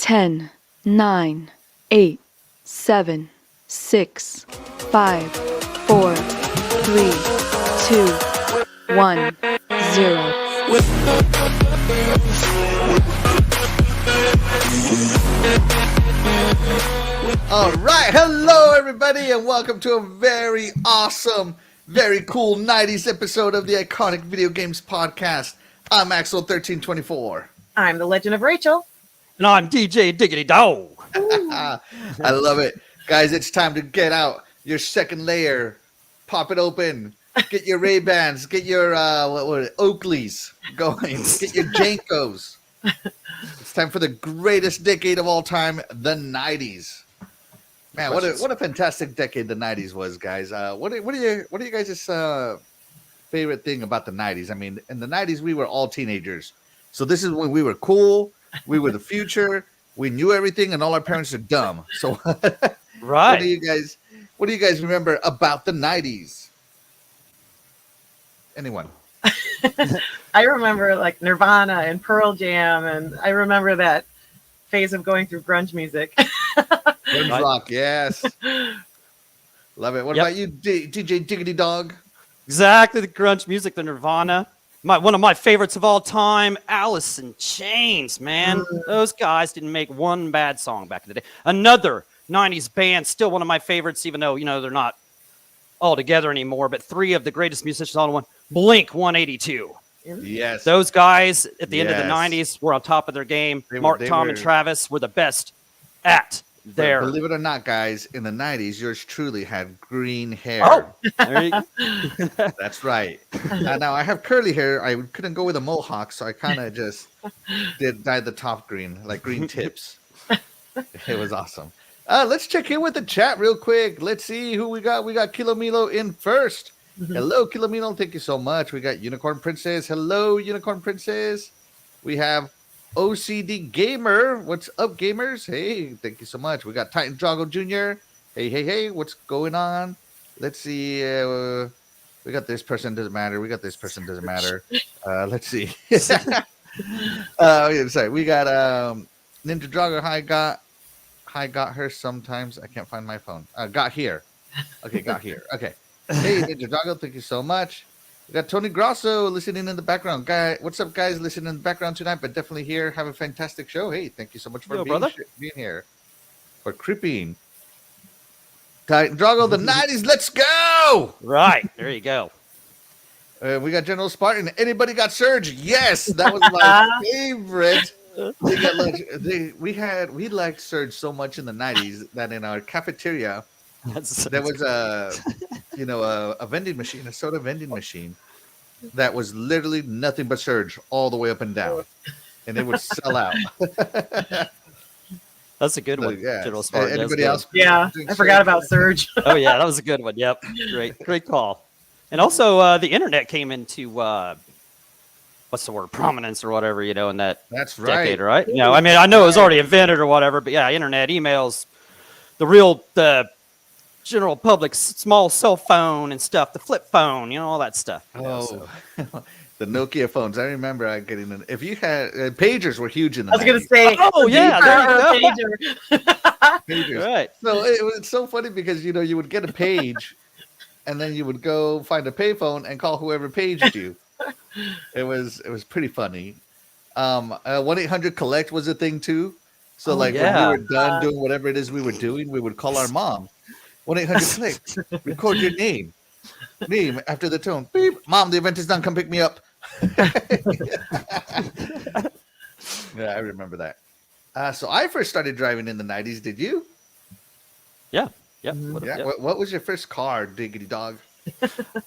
10, 9, 8, 7, 6, 5, 4, 3, 2, 1, 0. All right, hello everybody, and welcome to a very awesome, very cool 90s episode of the Iconic Video Games Podcast. I'm Axel1324. I'm the Legend of Rachel. And I'm DJ Diggity Dog. I love it. Guys, it's time to get out your second layer, pop it open, get your Ray-Bans, get your Oakleys going, get your Jankos. It's time for the greatest decade of all time, the 90s. Man, what a fantastic decade the 90s was, guys. What are you guys' favorite thing about the 90s? I mean, in the 90s we were all teenagers. So this is when we were cool, we were the future, we knew everything, and all our parents are dumb. So Right. what do you guys remember about the 90s? Anyone? I remember like Nirvana and Pearl Jam, and I remember that phase of going through grunge music. Grunge rock, yes. Love it. What about you, DJ Diggity Dog? Exactly, the grunge music, the Nirvana. One of my favorites of all time, Alice in Chains, man. Those guys didn't make one bad song back in the day. Another 90s band, still one of my favorites, even though, they're not all together anymore, but three of the greatest musicians all in one. Blink 182. Yes. Those guys at the end of the 90s were on top of their game. Mark, Tom, and Travis were the best at their... Believe it or not, guys, in the 90s, yours truly had green hair. Oh, there you go. That's right. Now, I have curly hair. I couldn't go with a mohawk, so I kind of just dyed the top green, like green tips. It was awesome. Let's check in with the chat real quick. Let's see who we got. We got Kilomilo in first. Hello, Kilomilo. Thank you so much. We got Unicorn Princess. Hello, Unicorn Princess. We have OCD Gamer. What's up, gamers? Hey, thank you so much. We got Titan Drago Jr. Hey. What's going on? Let's see. We got this person. Doesn't matter. We got this person. Doesn't matter. Let's see. Sorry. We got Ninja Drago. Hi, got her sometimes. I can't find my phone. Got here. Okay, got here. Okay. Hey, Ninja Drago, thank you so much. We got Tony Grosso listening in the background. What's up, guys? Listening in the background tonight, but definitely here. Have a fantastic show. Hey, thank you so much for being here. For creeping. Titan Drago, the 90s. Let's go! Right. There you go. We got General Spartan. Anybody got Surge? Yes, that was my favorite. We liked Surge so much in the 90s that in our cafeteria there was a vending machine, a soda vending machine that was literally nothing but Surge all the way up and down, and it would sell out. That's a good one. Yeah. General Spartan. Anybody else? Yeah, I forgot about Surge. Oh yeah, that was a good one. Yep, great call. And also, the internet came into what's the word, prominence or whatever, in that decade, right? I mean, I know it was already invented or whatever, but yeah, internet, emails, the general public's small cell phone and stuff, the flip phone, all that stuff. The Nokia phones. I remember getting them. If you had pagers were huge in the 90s. I was going to say, there you go. Pagers. Right. So it was so funny because, you would get a page and then you would go find a payphone and call whoever paged you. It was pretty funny. 1-800-COLLECT was a thing too. So when we were done doing whatever it is we were doing, we would call our mom. 1-800-COLLECT. Record your name after the tone. Beep. Mom, the event is done. Come pick me up. Yeah, I remember that. So I first started driving in the 90s. Did you? Yeah. What was your first car, Diggity Dog?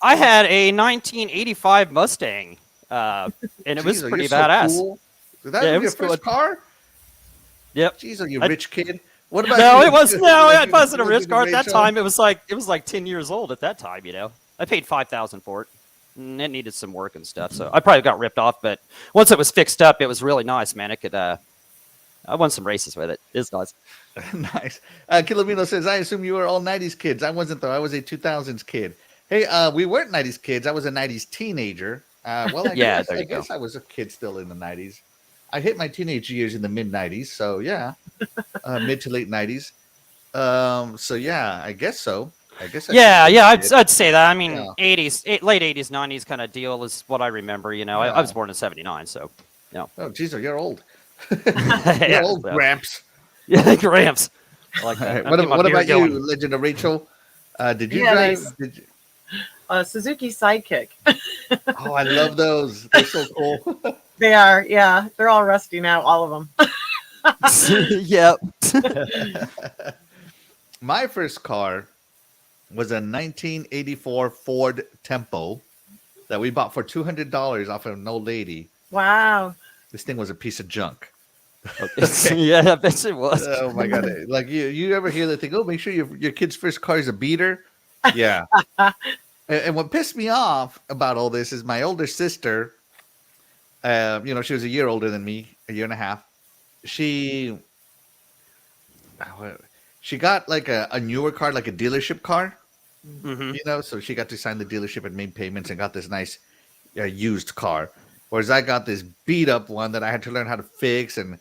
I had a 1985 Mustang, and it was pretty badass. So cool. Was that your first car? Yep. Jeez, are you a rich kid? What about No, you? it wasn't a rich car at that time. It was like 10 years old at that time. I paid $5,000 for it, and it needed some work and stuff. So I probably got ripped off, but once it was fixed up, it was really nice, man. It could. I won some races with it. It's nice. Nice. Kilomino says, I assume you were all 90s kids. I wasn't, though. I was a 2000s kid. Hey, we weren't 90s kids. I was a 90s teenager. I guess I was a kid still in the 90s. I hit my teenage years in the mid '90s, so yeah, mid to late '90s. So yeah, I guess so. I guess. I'd say that. I mean, Yeah. late '80s, '90s kind of deal is what I remember. You know, I was born in '79, so Oh, geez, you're old. yeah, You're old, so- Gramps. Yeah, Gramps. I like All that. right, I'll keep my what beard about you, going. Legend of Rachel? Did you Yeah, drive? Did you... Suzuki Sidekick. Oh, I love those. They're so cool. They are, yeah. They're all rusty now, all of them. Yep. My first car was a 1984 Ford Tempo that we bought for $200 off of an old lady. Wow. This thing was a piece of junk. Yeah, I bet it was. Oh my god! Like you ever hear the thing? Oh, make sure your kid's first car is a beater. Yeah. And what pissed me off about all this is my older sister. She was a year older than me, a year and a half. She got like a newer car, like a dealership car. Mm-hmm. So she got to sign the dealership and made payments and got this nice used car. Whereas I got this beat up one that I had to learn how to fix and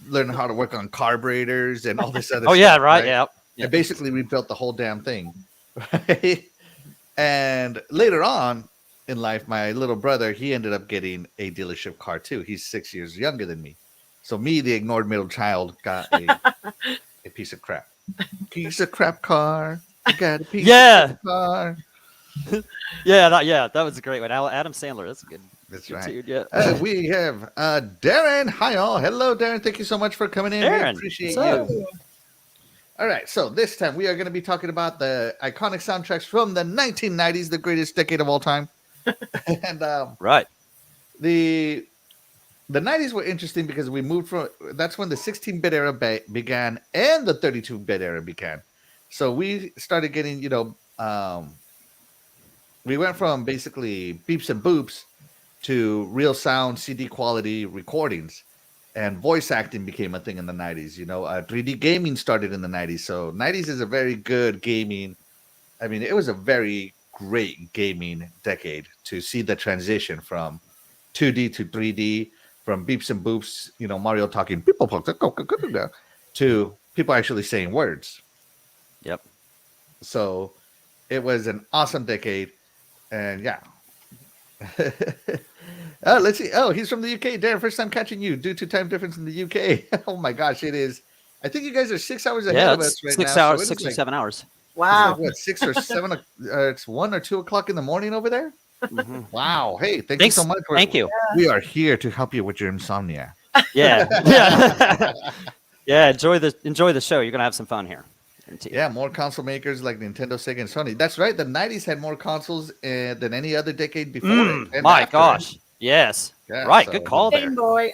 learn how to work on carburetors and all this other stuff. Oh yeah, right. Yeah. I basically rebuilt the whole damn thing. Right? And later on in life, my little brother, he ended up getting a dealership car too. He's 6 years younger than me. So me, the ignored middle child, got a piece of crap. Piece of crap car. I got a piece of crap car. That was a great one. Adam Sandler. That's a good. That's good right. Dude, yeah. We have Darren. Hi, all. Hello, Darren. Thank you so much for coming in. Darren, We appreciate what's you. All right. So this time we are going to be talking about the iconic soundtracks from the 1990s, the greatest decade of all time. And right. The 90s were interesting because we moved from, that's when the 16-bit era began and the 32-bit era began. So we started getting, we went from basically beeps and boops to real sound CD quality recordings, and voice acting became a thing in the 90s. 3D gaming started in the 90s. So 90s is a very good gaming. I mean, it was a very great gaming decade to see the transition from 2D to 3D, from beeps and boops, Mario talking to people actually saying words. Yep. So it was an awesome decade. And yeah. Let's see. Oh, he's from the UK. Darren, first time catching you due to time difference in the UK. Oh my gosh, it is. I think you guys are 6 hours ahead of us right 6 now. hours, So 6 or 7 hours. Wow. What, 6 or 7? It's 1 or 2 o'clock in the morning over there. Mm-hmm. Wow. Hey, thanks Thanks so much. Thank you. We are here to help you with your insomnia. Yeah. Yeah. Yeah. Enjoy the show. You're gonna have some fun here. Yeah, more console makers like Nintendo, Sega, and Sony. That's right. The 90s had more consoles than any other decade before it. And My after gosh. Yes. Yeah, right. so- Good call there. Game Boy.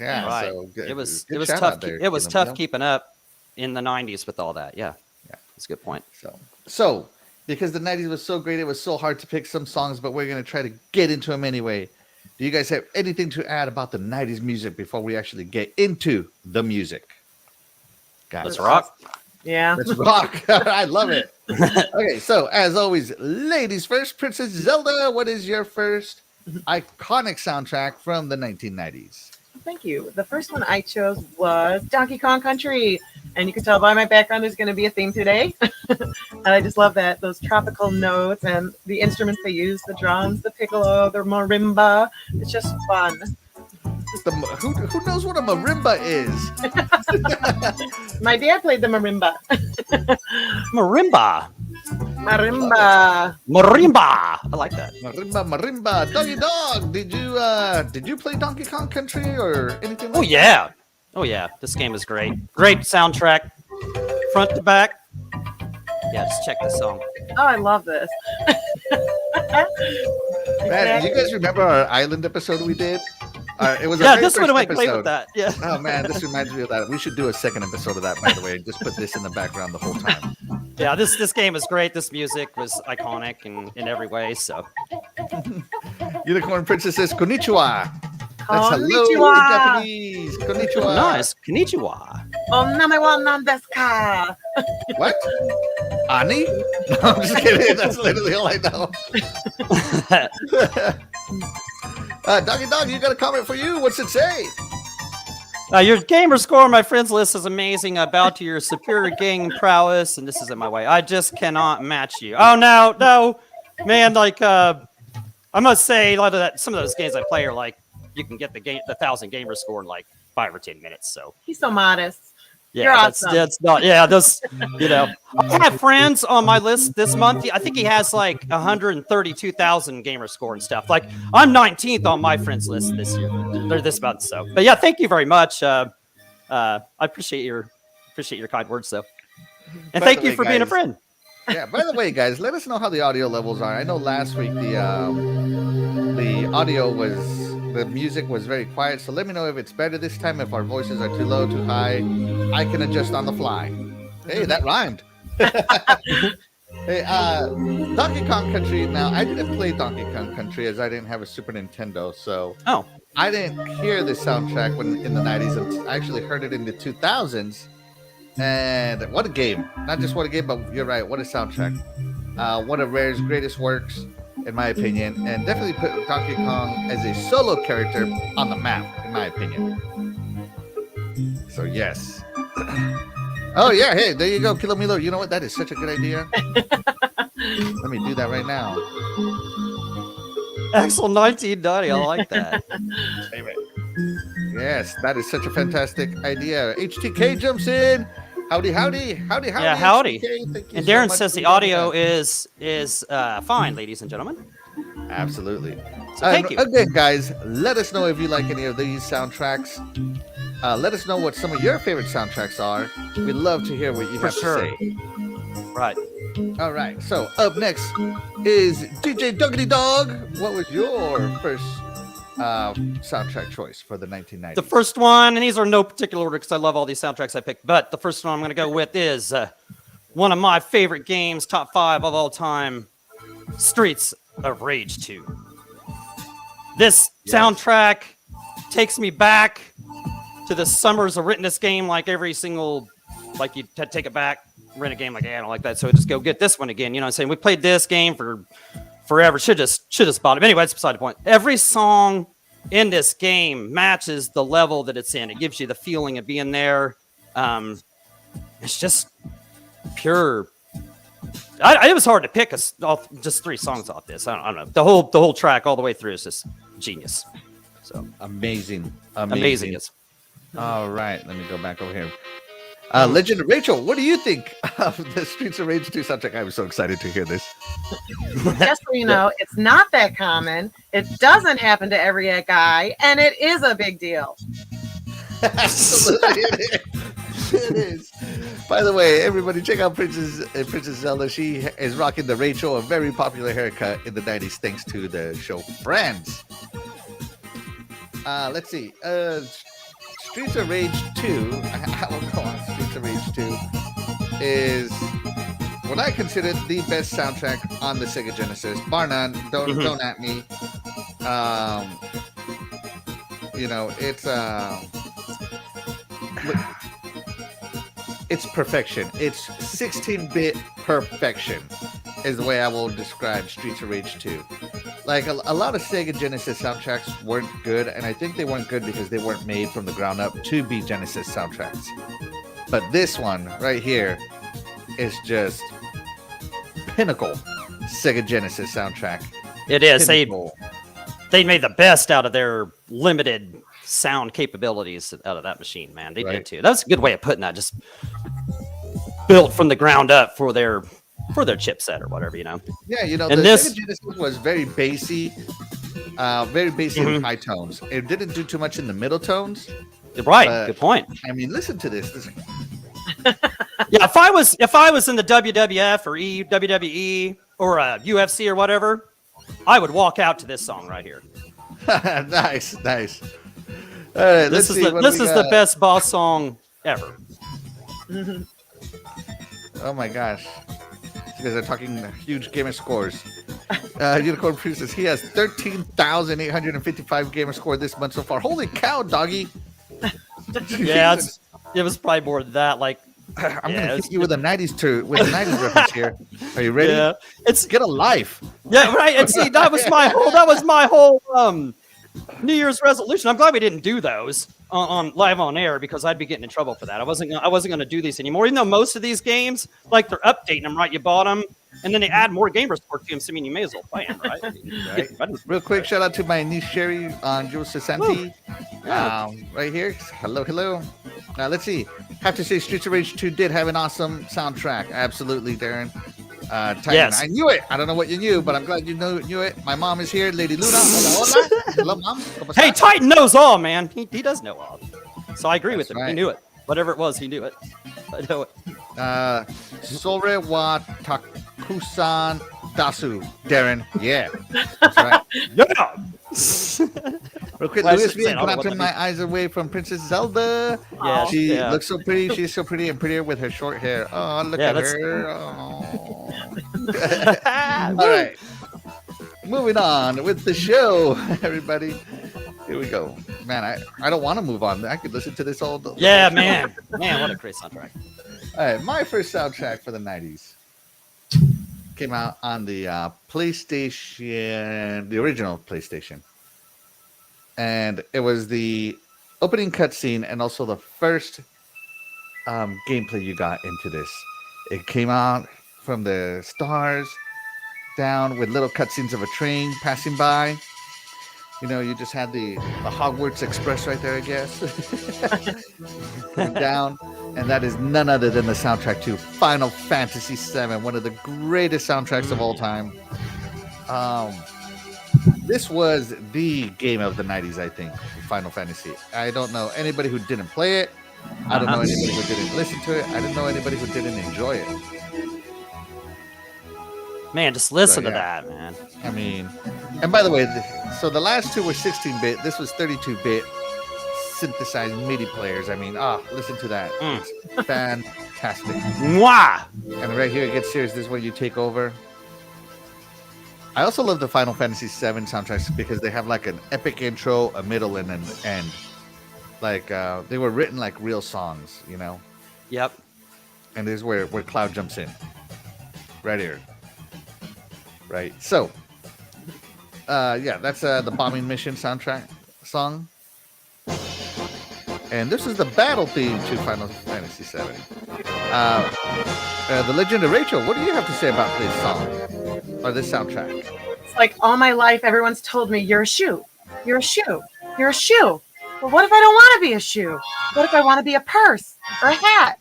Yeah, Right. so It was good tough. shout out there, It was Caleb, tough keeping up in the 90s with all that. Yeah. Yeah. That's a good point. So because the 90s was so great, it was so hard to pick some songs, but we're going to try to get into them anyway. Do you guys have anything to add about the 90s music before we actually get into the music? Guys, Let's rock. Yeah. Let's rock. I love it. Okay, so as always, ladies first. Princess Zelda, what is your first iconic soundtrack from the 1990s? Thank you. The first one I chose was Donkey Kong Country. And you can tell by my background there's going to be a theme today. And I just love those tropical notes and the instruments they use, the drums, the piccolo, the marimba. It's just fun. Who knows what a marimba is? My dad played the marimba. Marimba. I like that. Marimba. Doggy Dog. Did you play Donkey Kong Country or anything like Oh yeah. Oh yeah. This game is great. Great soundtrack, front to back. Yeah, just check this song. Oh, I love this. Man, you guys remember our island episode we did? It was Yeah, this one went great with that. Yeah. Oh man, this reminds me of that. We should do a second episode of that, by the way. Just put this in the background the whole time. Yeah, this game is great. This music was iconic in every way. So Unicorn Princess says konnichiwa. That's hello in Konnichiwa. Japanese. Konnichiwa. nice. Konnichiwa. Name wa nan desu ka? What? Ani? No, I'm just kidding. That's literally all I know. Doggy Dog, you got a comment for you. What's it say? Your gamer score on my friends list is amazing. About to your superior gaming prowess, and this isn't my way. I just cannot match you. Oh no, man! Like, I must say, a lot of that. Some of those games I play are like you can get the 1,000 gamer score in like 5 or 10 minutes. So He's so modest. yeah, You're awesome. that's not. Yeah, those. I have friends on my list this month. I think he has like 132,000 gamer score and stuff. Like I'm 19th on my friends list this year or this month. So, but yeah, thank you very much. I appreciate your kind words, though, and thank you for being a friend. Yeah. By the way, guys, let us know how the audio levels are. I know last week the audio the music was very quiet. So let me know if it's better this time. If our voices are too low, too high, I can adjust on the fly. Hey, that rhymed. Hey, Donkey Kong Country. Now, I didn't play Donkey Kong Country as I didn't have a Super Nintendo, so I didn't hear the soundtrack in the 90s. I actually heard it in the 2000s. And what a game. Not just what a game, but you're right, what a soundtrack. One of Rare's greatest works, in my opinion, and definitely put Donkey Kong as a solo character on the map, in my opinion. So, yes. Oh, yeah. Hey, there you go, Kilomilo. You know what? That is such a good idea. Let me do that right now. Axel 1990. I like that. Yes, that is such a fantastic idea. HTK jumps in. Howdy. Yeah, howdy. And Darren says the audio is fine, ladies and gentlemen. Absolutely. So thank you. Again, guys, let us know if you like any of these soundtracks. Let us know what some of your favorite soundtracks are. We'd love to hear what you have to say. Right. All right. So up next is DJ Duggity Dog. What was your first soundtrack choice for the 1990s? The first one, and these are no particular order because I love all these soundtracks I picked, but the first one I'm going to go with is one of my favorite games, top 5 of all time, Streets of Rage 2. This soundtrack takes me back to the summers of renting this game, like every single, like you take it back, rent a game, like, I don't like that, so just go get this one again. You know what I'm saying? We played this game for forever. Should have spotted it. Anyway, it's beside the point. Every song in this game matches the level that it's in. It gives you the feeling of being there. It's just pure. It was hard to pick just 3 songs off this. I don't know. The whole track all the way through is just genius. So amazing. All right, let me go back over here. Legend of Rachel, what do you think of the Streets of Rage 2 soundtrack? I'm so excited to hear this. Just so you know, it's not that common. It doesn't happen to every guy, and it is a big deal. Absolutely, it is. By the way, everybody, check out Princess Zelda. She is rocking the Rachel, a very popular haircut in the 90s, thanks to the show Friends. Let's see. Streets of Rage 2, I will go on. Streets of Rage 2 is what I consider the best soundtrack on the Sega Genesis, bar none. Don't at me. It's perfection. It's 16-bit perfection is the way I will describe Streets of Rage 2. Like a lot of Sega Genesis soundtracks weren't good, and I think they weren't good because they weren't made from the ground up to be Genesis soundtracks. But this one right here is just pinnacle Sega Genesis soundtrack. It is. Pinnacle. They made the best out of their limited sound capabilities out of that machine, man. They did too. That's a good way of putting that. Just built from the ground up for their chipset or whatever, you know. Yeah, you know, and the Sega Genesis was very bassy, in high tones. It didn't do too much in the middle tones. Right, good point. I mean, listen to this. Yeah, if I was in the WWF or WWE or UFC or whatever, I would walk out to this song right here. Nice. All right, this is the best boss song ever. Oh my gosh. You guys are talking huge gamer scores. Unicorn Princess, he has 13,855 gamer score this month so far. Holy cow, doggy. Yeah, it was probably more than that. Like, I'm gonna hit you with a 90s reference here. Are you ready? Yeah, get a life. Yeah, right. And see, that was my whole New Year's resolution. I'm glad we didn't do those on live on air because I'd be getting in trouble for that. I wasn't going to do these anymore. Even though most of these games, like they're updating them, right? You bought them, and then they add more game support to them. So I mean, you may as well play them, right? Right. Real quick, shout out to my niece Sherry on Jules Sasanti. Yeah. Right here. Hello. Now let's see. Have to say, Streets of Rage 2 did have an awesome soundtrack. Absolutely, Darren. Titan. Yes. I knew it. I don't know what you knew, but I'm glad you knew it. My mom is here, Lady Luna. Hola. Hello, mom. Hey, Titan knows all, man. He does know all. So I agree with him. Right. He knew it. Whatever it was, he knew it. I know it. Sore wa Takusan Dasu. Darren. Yeah. That's right. Yeah. Real quick, Well, I Louis, should say, I don't know cannot what turn that my means. eyes away from Princess Zelda. Yeah, She yeah. looks so pretty. She's so pretty and prettier with her short hair. Oh, look Yeah, at that's- her. Oh. All right. Moving on with the show, everybody. Here we go. Man, I don't want to move on. I could listen to this all day. Yeah, man. Man, what a great soundtrack. All right, my first soundtrack for the 90s came out on the PlayStation, the original PlayStation. And it was the opening cutscene and also the first gameplay you got into this. It came out from the stars down with little cutscenes of a train passing by. You know, you just had the Hogwarts Express right there, I guess. Coming down. And that is none other than the soundtrack to Final Fantasy VII, one of the greatest soundtracks of all time. This was the game of the 90s, I think, Final Fantasy. I don't know anybody who didn't play it. I don't know anybody who didn't listen to it. I didn't know anybody who didn't enjoy it. Man, just listen So, to yeah. that, man. I mean, and by the way, so the last two were 16-bit. This was 32-bit synthesized MIDI players. I mean, listen to that. It's fantastic. Mwah! And right here, it gets serious. This is where you take over. I also love the Final Fantasy VII soundtracks because they have like an epic intro, a middle, and an end. Like they were written like real songs, you know. Yep. And this is where Cloud jumps in. Right here. Right. So, yeah, that's the bombing mission soundtrack song. And this is the battle theme to Final Fantasy VII. The Legend of Rachel, what do you have to say about this song or this soundtrack? It's like all my life, everyone's told me, you're a shoe. You're a shoe. You're a shoe. But what if I don't want to be a shoe? What if I want to be a purse or a hat?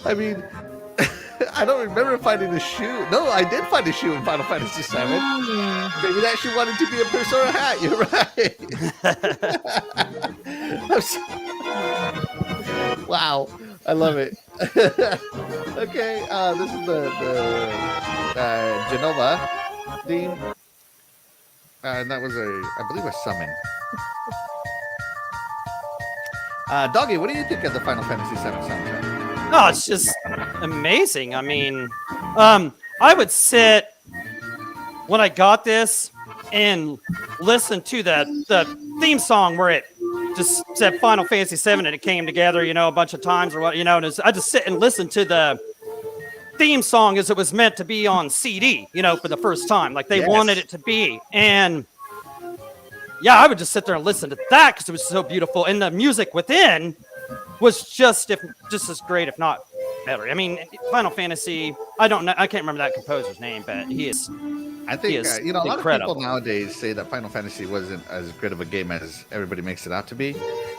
I mean, I don't remember finding a shoe. No, I did find a shoe in Final Fantasy VII. Maybe that shoe wanted to be a purse or a hat. You're right. Wow, I love it. Okay, this is the Genova theme. And that was I believe a summon. Doggy, what do you think of the Final Fantasy VII soundtrack? Oh, it's just amazing. I mean, I would sit when I got this and listen to the theme song where it just said Final Fantasy VII and it came together, you know, a bunch of times or what, you know, and I just sit and listen to the theme song as it was meant to be on CD, you know, for the first time, like they wanted it to be. And yeah, I would just sit there and listen to that because it was so beautiful. And the music within was just as great, if not better. I mean, Final Fantasy, I don't know, I can't remember that composer's name, but he is. I think is a lot incredible. of people nowadays say that Final Fantasy wasn't as good of a game as everybody makes it out to be,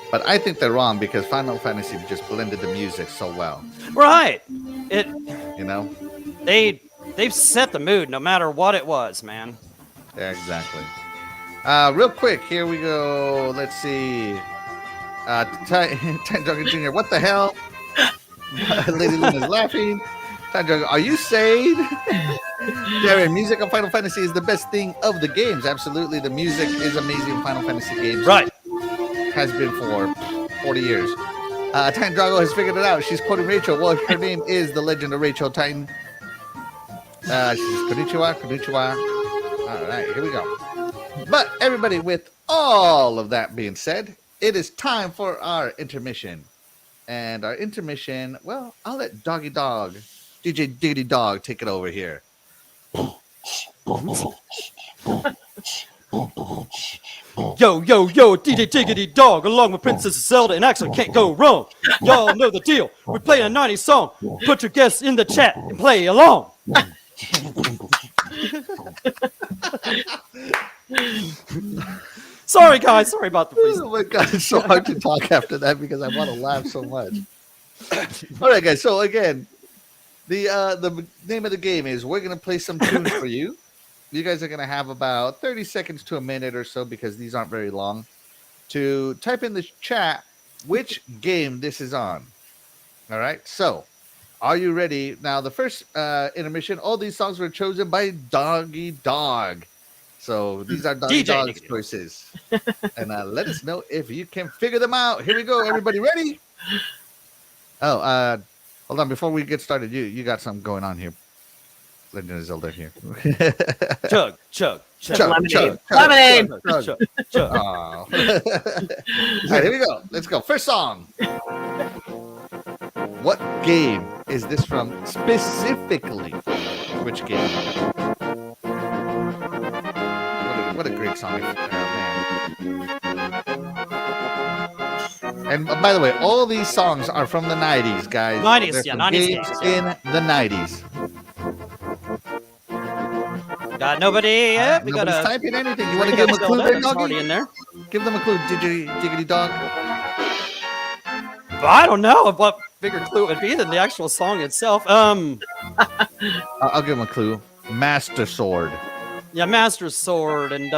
but I think they're wrong because Final Fantasy just blended the music so well. Right. You know? They've set the mood no matter what it was, man. Yeah, exactly. Real quick, here we go. Let's see. Time Jugger Jr., what the hell? Lady Luna's laughing. Time Jugger, are you sane? Darren, music on Final Fantasy is the best thing of the games. Absolutely, the music is amazing in Final Fantasy games. Right. Has been for 40 years. Titan Drago has figured it out. She's quoting Rachel. Well, her name is the Legend of Rachel Titan. She says, konnichiwa, konnichiwa. All right, here we go. But everybody, with all of that being said, it is time for our intermission. And our intermission, well, I'll let Doggy Dog, DJ Diggity Dog, take it over here. Yo, yo, yo, DJ Diggity Dog, along with Princess Zelda, and actually can't go wrong. Y'all know the deal. We play a 90s song. Put your guests in the chat and play along. Sorry, guys. Sorry about the freeze. Oh my god, it's so hard to talk after that because I want to laugh so much. All right, guys. So again, the name of the game is we're gonna play some tunes for you. You guys are gonna have about 30 seconds to a minute or so because these aren't very long. To type in the chat which game this is on. All right. So, are you ready? Now, the first intermission. All these songs were chosen by Doggy Dog. So these are Doggy Dog's choices. And let us know if you can figure them out. Here we go. Everybody ready? Oh, hold on. Before we get started, you got something going on here. Legend of Zelda here. Chug, chug, chug. Lemonade. Lemonade. Chug, chug. All right, here we go. Let's go. First song. What game is this from specifically? Which game? What a great song. Man. And by the way, all these songs are from the 90s, guys. 90s, They're yeah, from 90s games games, yeah. in the 90s. Got nobody yet? We Nobody's got a typing anything. You want to give them a clue there, already Doggy? in there. Give them a clue, Diggity Dog. But I don't know what bigger clue it would be than the actual song itself. I'll give them a clue. Master Sword. Yeah, Master Sword, and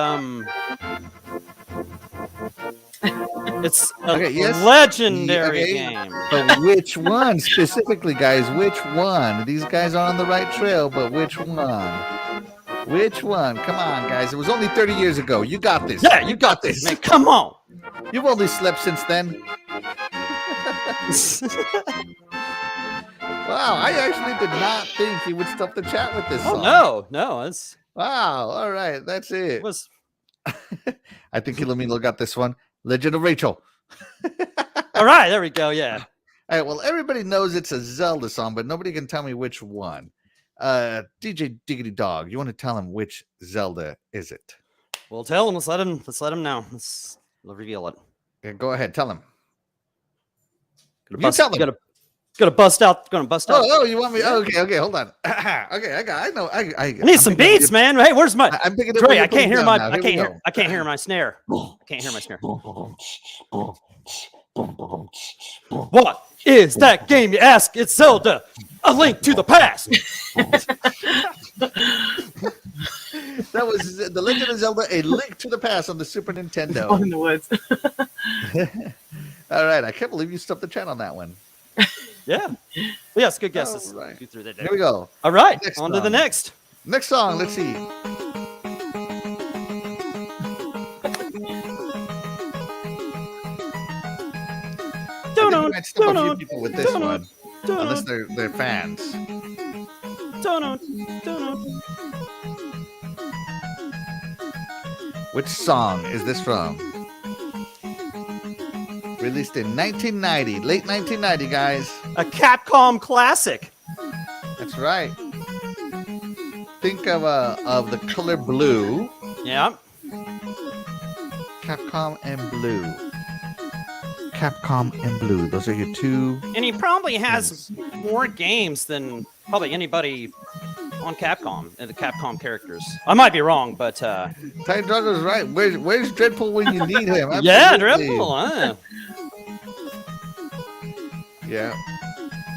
it's a legendary game. But which one specifically, guys? Which one? These guys are on the right trail, but which one? Which one? Come on, guys. It was only 30 years ago. You got this. Yeah, you got this, man. Come on. You've only slept since then. Wow, I actually did not think he would stop the chat with this song. No, it's Wow, all right, that's it. it was I think Ilumino got this one. Legend of Rachel. all right. There we go. Yeah. All right, well, everybody knows it's a Zelda song, but nobody can tell me which one. DJ Diggity Dog, you want to tell him which Zelda is it? We'll tell him. Let's let him know. Let's reveal it. Okay, go ahead, tell him. Gonna bust out. Oh, you want me? Okay, hold on. Okay, I know. I need some beats, man. Hey, where's my? I'm picking it Trey, up. I can't hear my. I can't hear my snare. I can't hear my snare. What is that game, you ask? It's Zelda, A Link to the Past. That was The Legend of Zelda, A Link to the Past on the Super Nintendo. One in the woods. All right, I can't believe you stopped the chat on that one. Yeah. Yes, good guesses. All right. You threw that Here we go. All right, Next on to the song. next. Next song, let's see. I think we might stop a few people with this one, unless they're fans. Which song is this from? Released in 1990, late 1990, guys. A Capcom classic. That's right. Think of the color blue. Yeah. Capcom and blue. Capcom and blue. Those are your two. And he probably has more games than probably anybody on Capcom, the Capcom characters. I might be wrong, but Time Drago's right. Where's Dreadpool when you need him? yeah, Absolutely. Dreadpool. Yeah.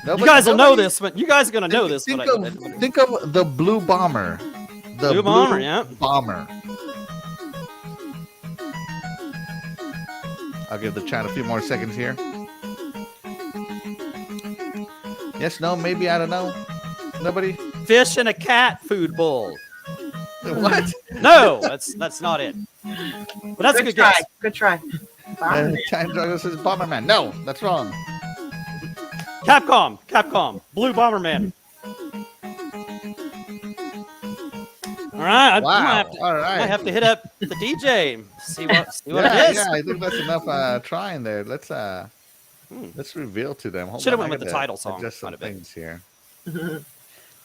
You guys will know this, but you guys are gonna know this. Think of the Blue Bomber. The Blue Bomber, yeah. Bomber. I'll give the chat a few more seconds here. Yes, no, maybe, I don't know. Nobody? Fish in a cat food bowl. What? No, that's not it. But that's a good try. guess. Good try. Time Drago says Bomberman. No, that's wrong. Capcom, Blue Bomberman. All right, Wow. I might have to hit up the DJ. See what it is. Yeah, I think that's enough trying there. Let's reveal to them. Should have went with the title song. Just some things here.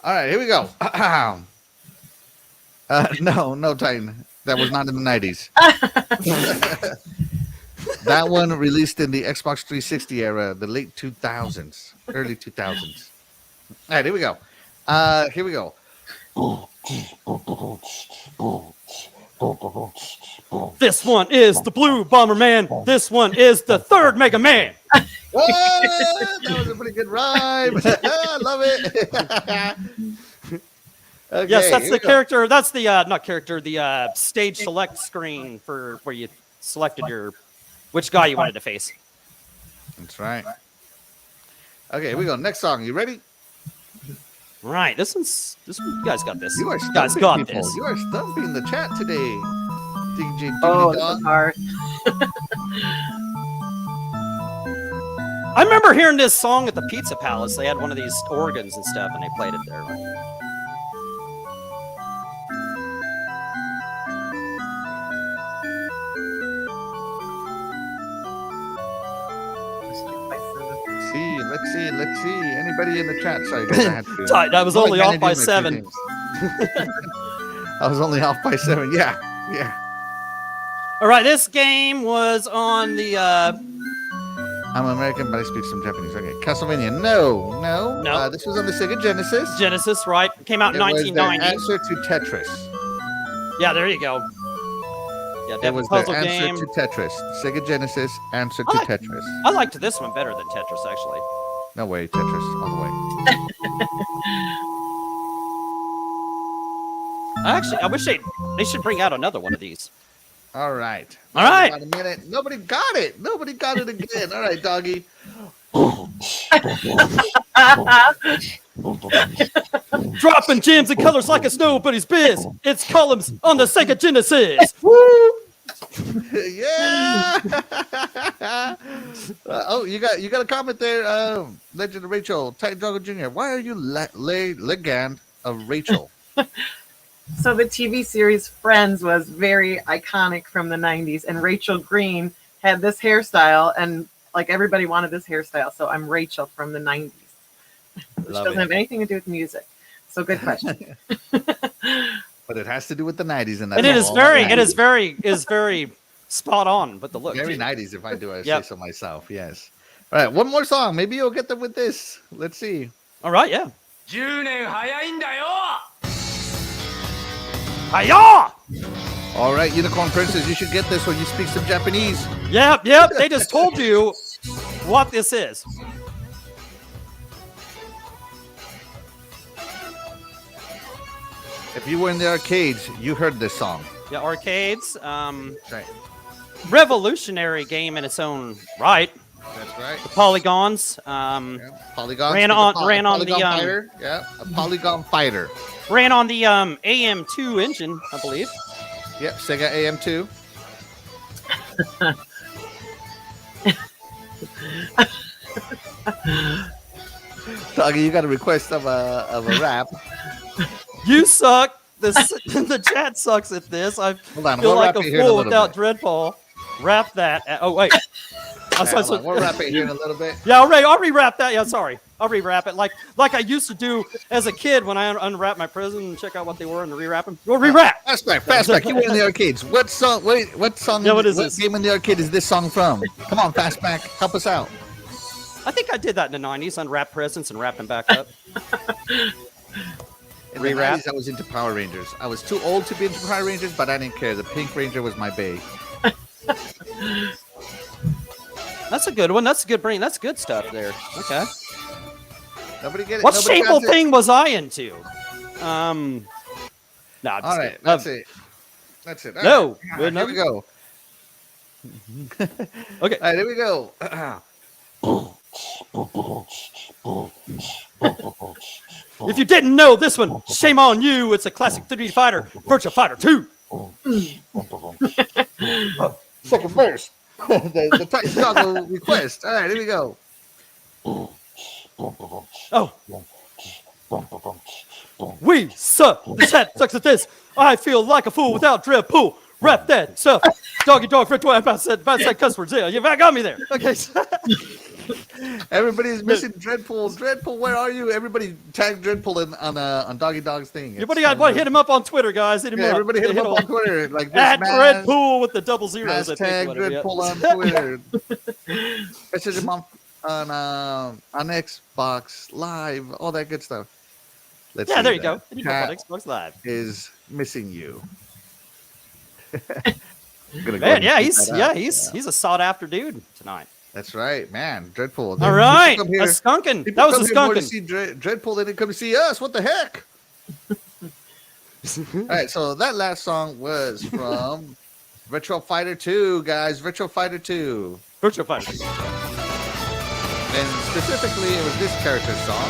All right, here we go. No, Titan. That was not in the 90s. That one released in the Xbox 360 era, the late 2000s, early 2000s. All right, here we go. Here we go. This one is the Blue Bomberman. This one is the third Mega Man. Oh, that was a pretty good rhyme. I love it. Okay, Yes, that's here the we go. character. That's the not character. The stage select screen for where you selected which guy you wanted to face. That's right. Okay, here we go. Next song. You ready? Right. This one. You guys got this. You are You guys stumping got people. this. You are stumping the chat today. DJ Oh, Diggity this Dog. is hard. I remember hearing this song at the Pizza Palace. They had one of these organs and stuff, and they played it there. Let's see. Anybody in the chat? Sorry, guys, I had to. Tight, I was I'm only off by managing my 7. feelings. I was only off by 7. Yeah. All right, this game was on the. I'm American, but I speak some Japanese. Okay, Castlevania. No. No. This was on the Sega Genesis. Genesis, right? Came out in It was their 1990. answer to Tetris. Yeah, there you go. Yeah, It that was puzzle their game. answer to Tetris. Sega Genesis answer to Tetris. I liked this one better than Tetris, actually. No way, Tetris all the way. Actually, I wish they should bring out another one of these. All right. All right. About a minute. Nobody got it again. All right, doggy. Dropping gems and colors like it's nobody's biz. It's columns on the Sega Genesis. Yeah. Oh, you got a comment there, Legend of Rachel, Titan Doggo Jr. Why are you Legend of Rachel? So the TV series Friends was very iconic from the 90s, and Rachel Green had this hairstyle, and like everybody wanted this hairstyle. So I'm Rachel from the 90s, which Love doesn't it. have anything to do with music. So good question. But it has to do with the 90s, and that's And it all that is matters. very spot on with the look. Very too. 90s, if I do say Yep. so myself. Yes. All right, one more song. Maybe you'll get them with this. Let's see. All right, yeah. 10年早いんだよ Hiya! All right, Unicorn Princess, you should get this when you speak some Japanese. Yep. They just told you what this is. If you were in the arcades, you heard this song. Yeah, arcades. Right. Revolutionary game in its own right. That's right. Polygons. Yeah. Polygon. Ran on the, fighter. Yeah, a polygon fighter. Ran on the AM2 engine, I believe. Yep, Sega AM2. Doggy, you got a request of a rap. You suck. The chat sucks at this. I Hold on, feel we'll like wrap a it here in a fool little without bit. Dreadfall. Wrap that. Oh wait. We'll wrap it here in a little bit. Yeah, I'll rewrap that. Yeah, sorry. I'll rewrap it like I used to do as a kid when I unwrap my prison and check out what they were and rewrap them. We'll rewrap. Fastback. You were in the arcades. What song? Wait, what song? Yeah, what is what this? game in the arcade is this song from? Come on, Fastback, help us out. I think I did that in the 90s, unwrap presents and wrap them back up. In the Rewrap? 90s, I was into Power Rangers. I was too old to be into Power Rangers, but I didn't care. The Pink Ranger was my bae. That's a good one. That's a good brain. That's good stuff there. Okay. Nobody get it. What Nobody shameful got it? thing was I into? No, I'm just All right, kidding. that's it. That's it. All No, right. Here we go. Okay. All right, here we go. If you didn't know this one, shame on you. It's a classic 3D fighter, Virtua Fighter 2. Second verse. the Titan Doggo request. All right, here we go. Oh. We suck. The chat sucks at this. I feel like a fool without Dread Pool. Rap that stuff. Doggy dog for 12. I said cuss words. Yeah, you got me there. Okay. Everybody's missing Dreadpool. Dreadpool, where are you? Everybody tag Dreadpool on Doggy Dog's thing. Everybody got what? Hit him up on Twitter, guys. Hit him up. Everybody hit him up on Twitter. Like at Dreadpool with the double zeros. Hashtag Dreadpool on Twitter. Message him on Xbox Live, all that good stuff. Let's there you that. go. Hit him up on Xbox Live. Is missing you. Man, he's a sought after dude tonight. That's right, man. Dreadpool. All right, a skunkin'. That was a skunkin'. To see Dreadpool, they didn't come to see us. What the heck? All right, so that last song was from Virtua Fighter 2, guys. Virtua Fighter 2. Virtua Fighter 2. And specifically, it was this character's song.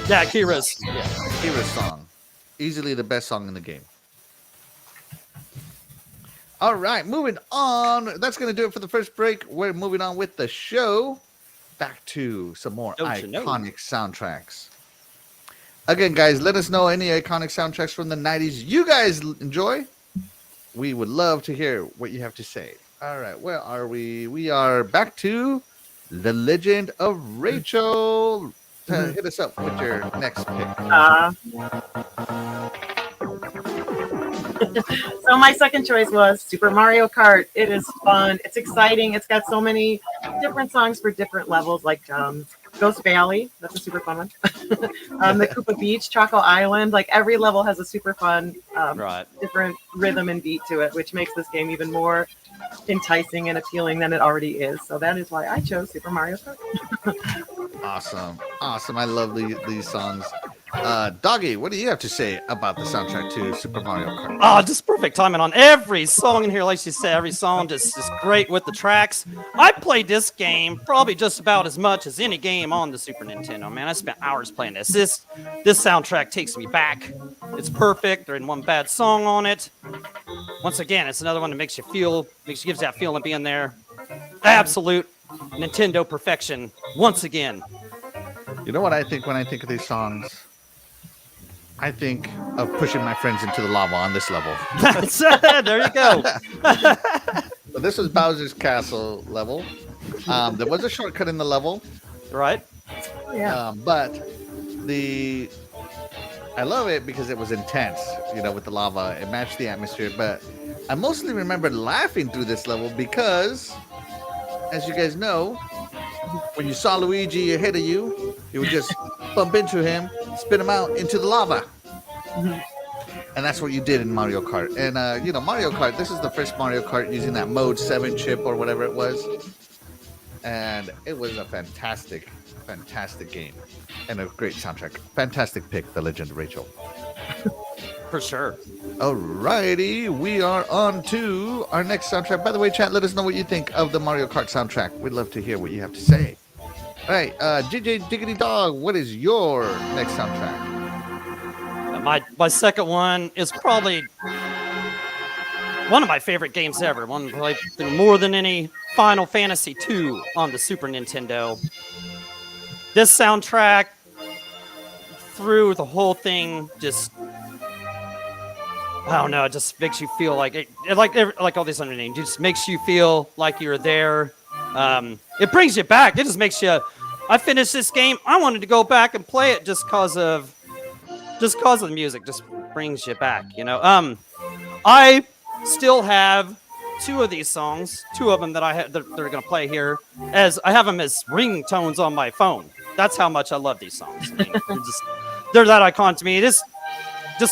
Yeah, Kira's. Yeah, Kira's song. Easily the best song in the game. All right, moving on. That's going to do it for the first break. We're moving on with the show. Back to some more iconic soundtracks. Again, guys, let us know any iconic soundtracks from the 90s you guys enjoy. We would love to hear what you have to say. All right, where are we? We are back to The Legend of Rachel. Hit us up with your next pick. So my second choice was Super Mario Kart. It is fun. It's exciting. It's got so many different songs for different levels, like Ghost Valley. That's a super fun one. The Koopa Beach, Choco Island. Like every level has a super fun, different rhythm and beat to it, which makes this game even more enticing and appealing than it already is. So that is why I chose Super Mario Kart. Awesome. I love these songs. Doggy, what do you have to say about the soundtrack to Super Mario Kart? Oh, just perfect timing on every song in here. Like she said, every song just great with the tracks. I played this game probably just about as much as any game on the Super Nintendo, man. I spent hours playing this. This soundtrack takes me back. It's perfect. There isn't one bad song on it. Once again, it's another one that gives you that feeling of being there. Absolute Nintendo perfection once again. You know what I think when I think of these songs? I think of pushing my friends into the lava on this level. There you go. So this was Bowser's Castle level. There was a shortcut in the level. Right. Yeah. But I love it because it was intense, with the lava. It matched the atmosphere. But I mostly remember laughing through this level because, as you guys know, when you saw Luigi ahead of you, you would just bump into him, spit him out into the lava. And that's what you did in Mario Kart. And, Mario Kart, this is the first Mario Kart using that Mode 7 chip or whatever it was. And it was a fantastic game. And a great soundtrack. Fantastic pick, The Legend of Rachel. For sure. Alrighty, we are on to our next soundtrack. By the way, chat, let us know what you think of the Mario Kart soundtrack. We'd love to hear what you have to say. All right, JJ Diggity Dog, what is your next soundtrack? My second one is probably one of my favorite games ever. One like more than any Final Fantasy II on the Super Nintendo. This soundtrack through the whole thing just. I don't know. It just makes you feel like it, like all these other names. It just makes you feel like you're there. It brings you back. It just makes you. I finished this game. I wanted to go back and play it just cause of the music. Just brings you back. I still have two of these songs. Two of them that they're gonna play here. As I have them as ringtones on my phone. That's how much I love these songs. I mean, they're that iconic to me. Just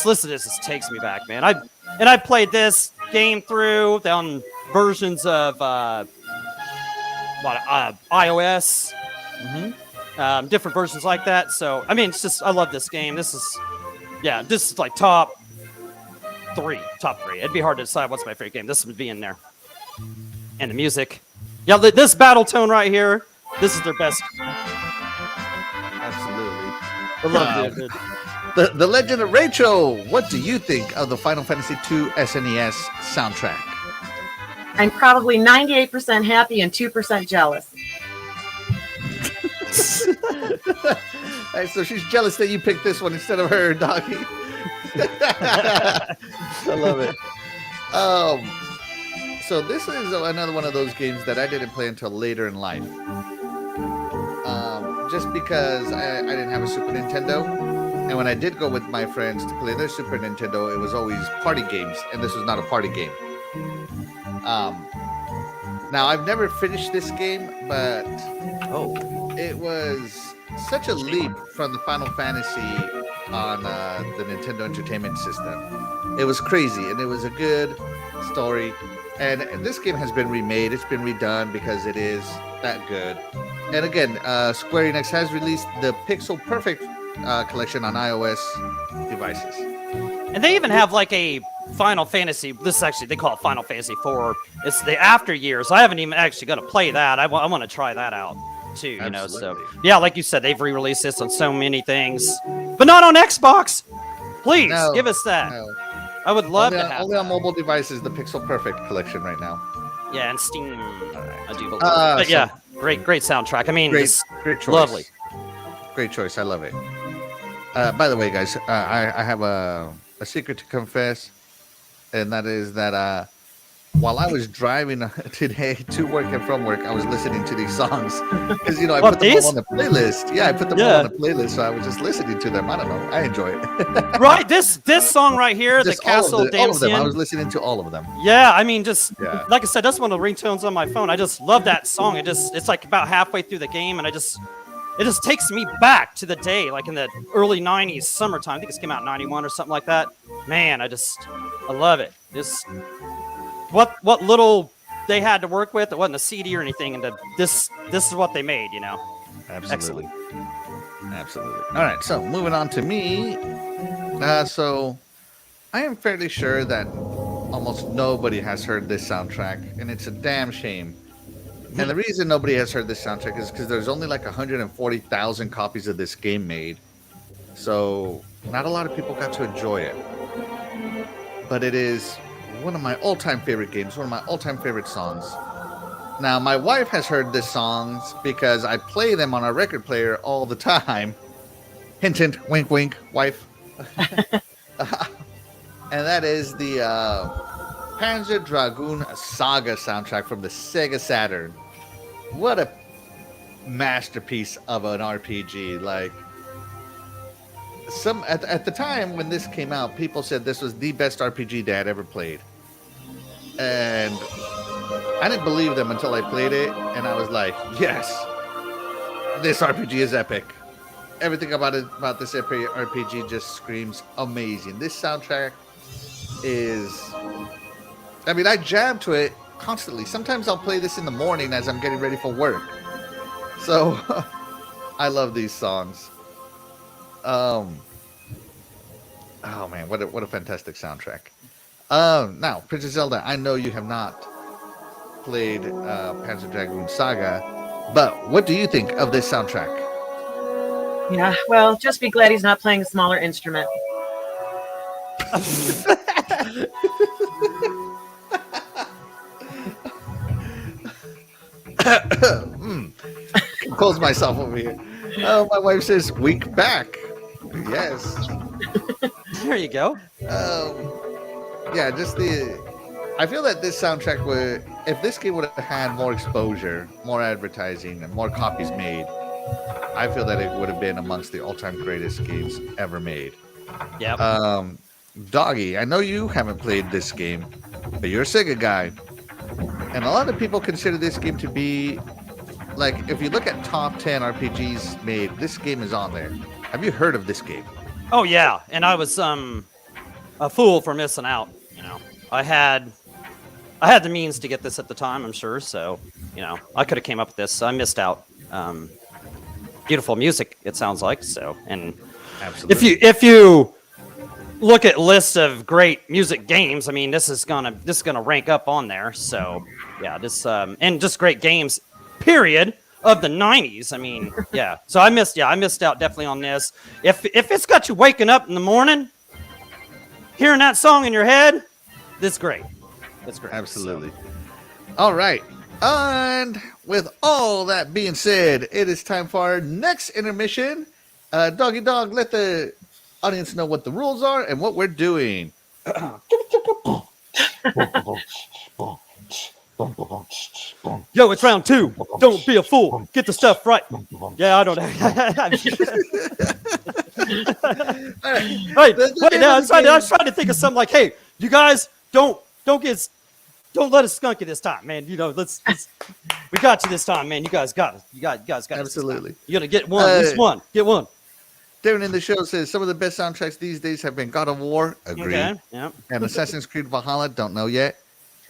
listen to this. This takes me back, man. I played this game through on versions of iOS, different versions like that. So I mean, it's just I love this game. This is like top three. It'd be hard to decide what's my favorite game. This would be in there. And the music, this battle tone right here. This is their best. Absolutely. I love it, dude. The Legend of Rachel, what do you think of the Final Fantasy II SNES soundtrack? I'm probably 98% happy and 2% jealous. Right, so she's jealous that you picked this one instead of her, Doggy. I love it. So this is another one of those games that I didn't play until later in life. just because I didn't have a Super Nintendo. And when I did go with my friends to play their Super Nintendo, it was always party games, and this was not a party game. Now, I've never finished this game, but it was such a leap from the Final Fantasy on the Nintendo Entertainment System. It was crazy, and it was a good story. And this game has been remade. It's been redone because it is that good. And again, Square Enix has released the Pixel Perfect collection on iOS devices. And they even have like a Final Fantasy. This is actually, they call it Final Fantasy 4. It's the after years. I haven't even actually got to play that. I want to try that out too. You know, so yeah, like you said, they've re-released this on so many things, but not on Xbox. Please give us that. No. I would love to have only on mobile devices. The Pixel Perfect collection right now. Yeah, and Steam. I do believe. But yeah, great soundtrack. I mean, great choice. Lovely. Great choice. I love it. By the way, guys, I have a secret to confess, and that is that while I was driving today to work and from work, I was listening to these songs because I put them all on the playlist. Yeah, I put them all on the playlist, so I was just listening to them. I don't know, I enjoy it. Right, this song right here, just the Castle Dancing. All of them. I was listening to all of them. Yeah, I mean, like I said, that's one of the ringtones on my phone. I just love that song. It's like about halfway through the game, and it just takes me back to the day, like in the early 90s, summertime. I think it came out in 91 or something like that. Man, I love it. What little they had to work with, it wasn't a CD or anything, and this is what they made, Absolutely. Absolutely. All right, so moving on to me. So I am fairly sure that almost nobody has heard this soundtrack, and it's a damn shame. And the reason nobody has heard this soundtrack is because there's only like 140,000 copies of this game made. So not a lot of people got to enjoy it. But it is one of my all-time favorite games, one of my all-time favorite songs. Now, my wife has heard this songs because I play them on a record player all the time. Hint, hint, wink, wink, wife. And that is the Panzer Dragoon Saga soundtrack from the Sega Saturn. What a masterpiece of an RPG. Like, at the time when this came out, people said this was the best RPG they had ever played. And I didn't believe them until I played it, and I was like, yes, this RPG is epic. Everything about this RPG just screams amazing. This soundtrack is... I mean, I jam to it constantly. Sometimes I'll play this in the morning as I'm getting ready for work. So, I love these songs. Oh man, what a fantastic soundtrack. Now, Princess Zelda, I know you have not played Panzer Dragoon Saga, but what do you think of this soundtrack? Yeah, well, just be glad he's not playing a smaller instrument. Close myself over here. Oh, my wife says weak back. Yes. There you go. Yeah, I feel that this soundtrack would, if this game would have had more exposure, more advertising, and more copies made, I feel that it would have been amongst the all-time greatest games ever made. Yeah. Doggy, I know you haven't played this game, but you're a Sega guy, and a lot of people consider this game to be, like, if you look at top 10 RPGs made, this game is on there. Have you heard of this game? Oh yeah, and I was a fool for missing out. I had the means to get this at the time, I'm sure. So I could have came up with this. I missed out. Beautiful music, it sounds like. So, and absolutely, if you look at lists of great music games, I mean, this is gonna rank up on there. So yeah, this and just great games. Period. Of the 90s. I mean, yeah. So I missed out definitely on this. If it's got you waking up in the morning, hearing that song in your head, that's great. That's great. Absolutely. So. All right. And with all that being said, it is time for our next intermission. Doggy Dog, let the audience know what the rules are and what we're doing. Yo, it's round 2. Don't be a fool. Get the stuff right. Yeah, I don't know. Hey, wait, now I was trying to think of something like, hey, you guys don't let us skunk you this time, man. You know, let's we got you this time, man. You guys got it. You guys got it. Absolutely. You're gonna get one. This one. Get one. Darren in the show says some of the best soundtracks these days have been God of War. Agreed. Okay. Yeah. And Assassin's Creed Valhalla. Don't know yet.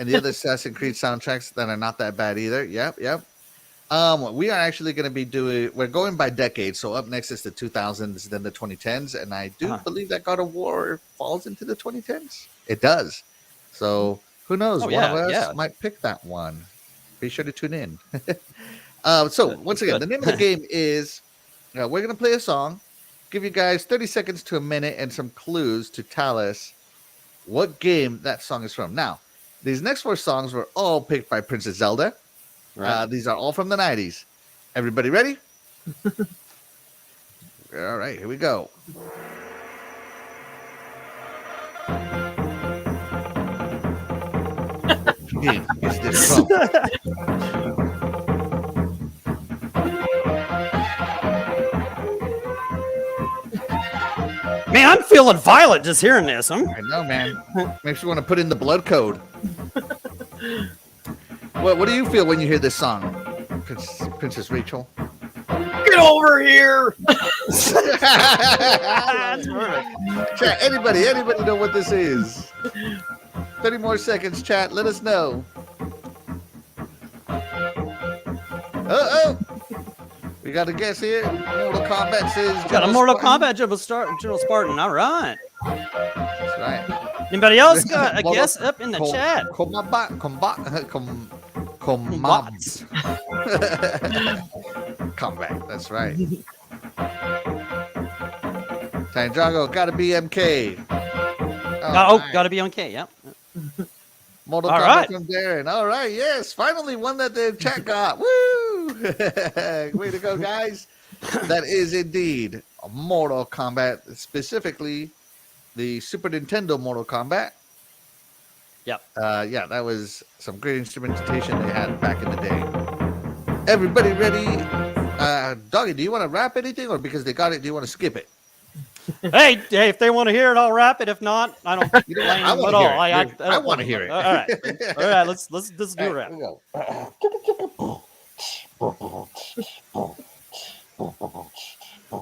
And the other Assassin's Creed soundtracks that are not that bad either. Yep. We are actually going to be we're going by decades. So up next is the 2000s, then the 2010s. And I do believe that God of War falls into the 2010s. It does. So who knows? One of us might pick that one. Be sure to tune in. So once again, the name of the game is we're going to play a song, give you guys 30 seconds to a minute and some clues to tell us what game that song is from. Now, these next 4 songs were all picked by Princess Zelda. Right. These are all from the 90s. Everybody ready? All right, here we go. What game is this from? Man, I'm feeling violent just hearing this. I know, man. Makes you want to put in the blood code. What do you feel when you hear this song, Princess Rachel? Get over here! That's perfect. Chat, anybody know what this is? 30 more seconds, chat. Let us know. We got a guess here. Mortal Kombat says. Got a Mortal Kombat General Spartan. All right. That's right. Anybody else got a guess up in the chat? Combat. That's right. Sanjago, gotta be MK. Gotta be MK. Yep. Mortal Kombat from Darren. All right, yes, finally one that the chat got. Woo! Way to go, guys. That is indeed a Mortal Kombat, specifically the Super Nintendo Mortal Kombat. Yep. That was some great instrumentation they had back in the day. Everybody ready? Doggy, do you want to rap anything, or because they got it, do you want to skip it? Hey, if they want to hear it, I'll rap it. If not, I don't blame them at all. I want to hear it. All right. Let's do a rap.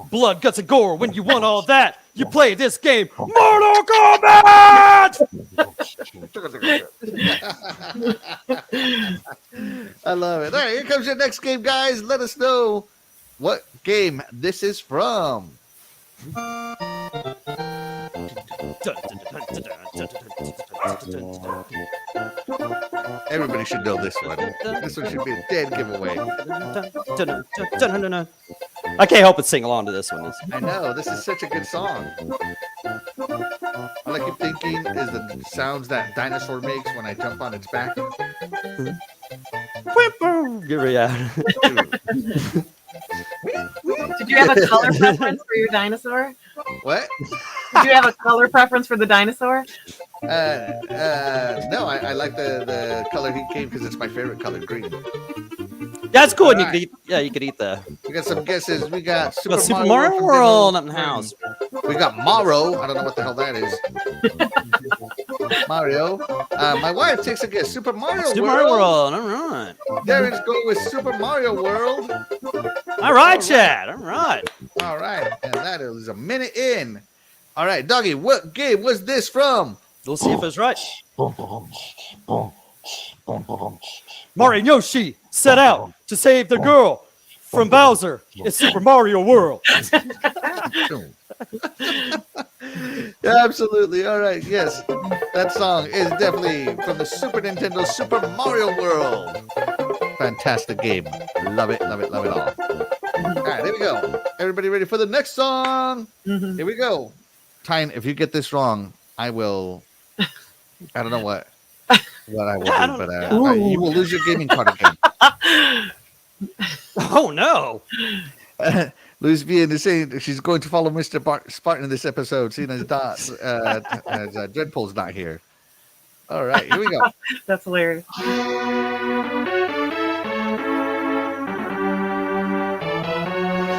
Blood, guts, and gore. When you want all that, you play this game, Mortal Kombat. I love it. All right, here comes your next game, guys. Let us know what game this is from. Everybody should know this one. This one should be a dead giveaway. I can't help but sing along to this one. I know, this is such a good song. All I keep thinking is the sounds that dinosaur makes when I jump on its back. Get me out. Did you have a color preference for your dinosaur? What? Did you have a color preference for the dinosaur? No, I like the color he came because it's my favorite color, green. That's cool. Right. You could eat the. We got some guesses. We got Super Mario World in the house. We got Mario. I don't know what the hell that is. Mario. My wife takes a guess. Super Mario World. Super Mario World. All right. Darren's going with Super Mario World. All right, Chad. All right. All right. And that is a minute in. All right, Doggy, what game was this from? We'll see if it's right. Mario and Yoshi set out to save the girl from Bowser in Super Mario World. Yeah, absolutely. All right. Yes, that song is definitely from the Super Nintendo Super Mario World. Fantastic game. Love it, love it, love it all. All right, here we go. Everybody ready for the next song? Here we go. Tyne, if you get this wrong, I will. I don't know what I will do, but you will lose your gaming card again. Oh no! Louise Vian is saying she's going to follow Mr. Spartan in this episode, seeing as Dreadpool's not here. All right, here we go. That's hilarious.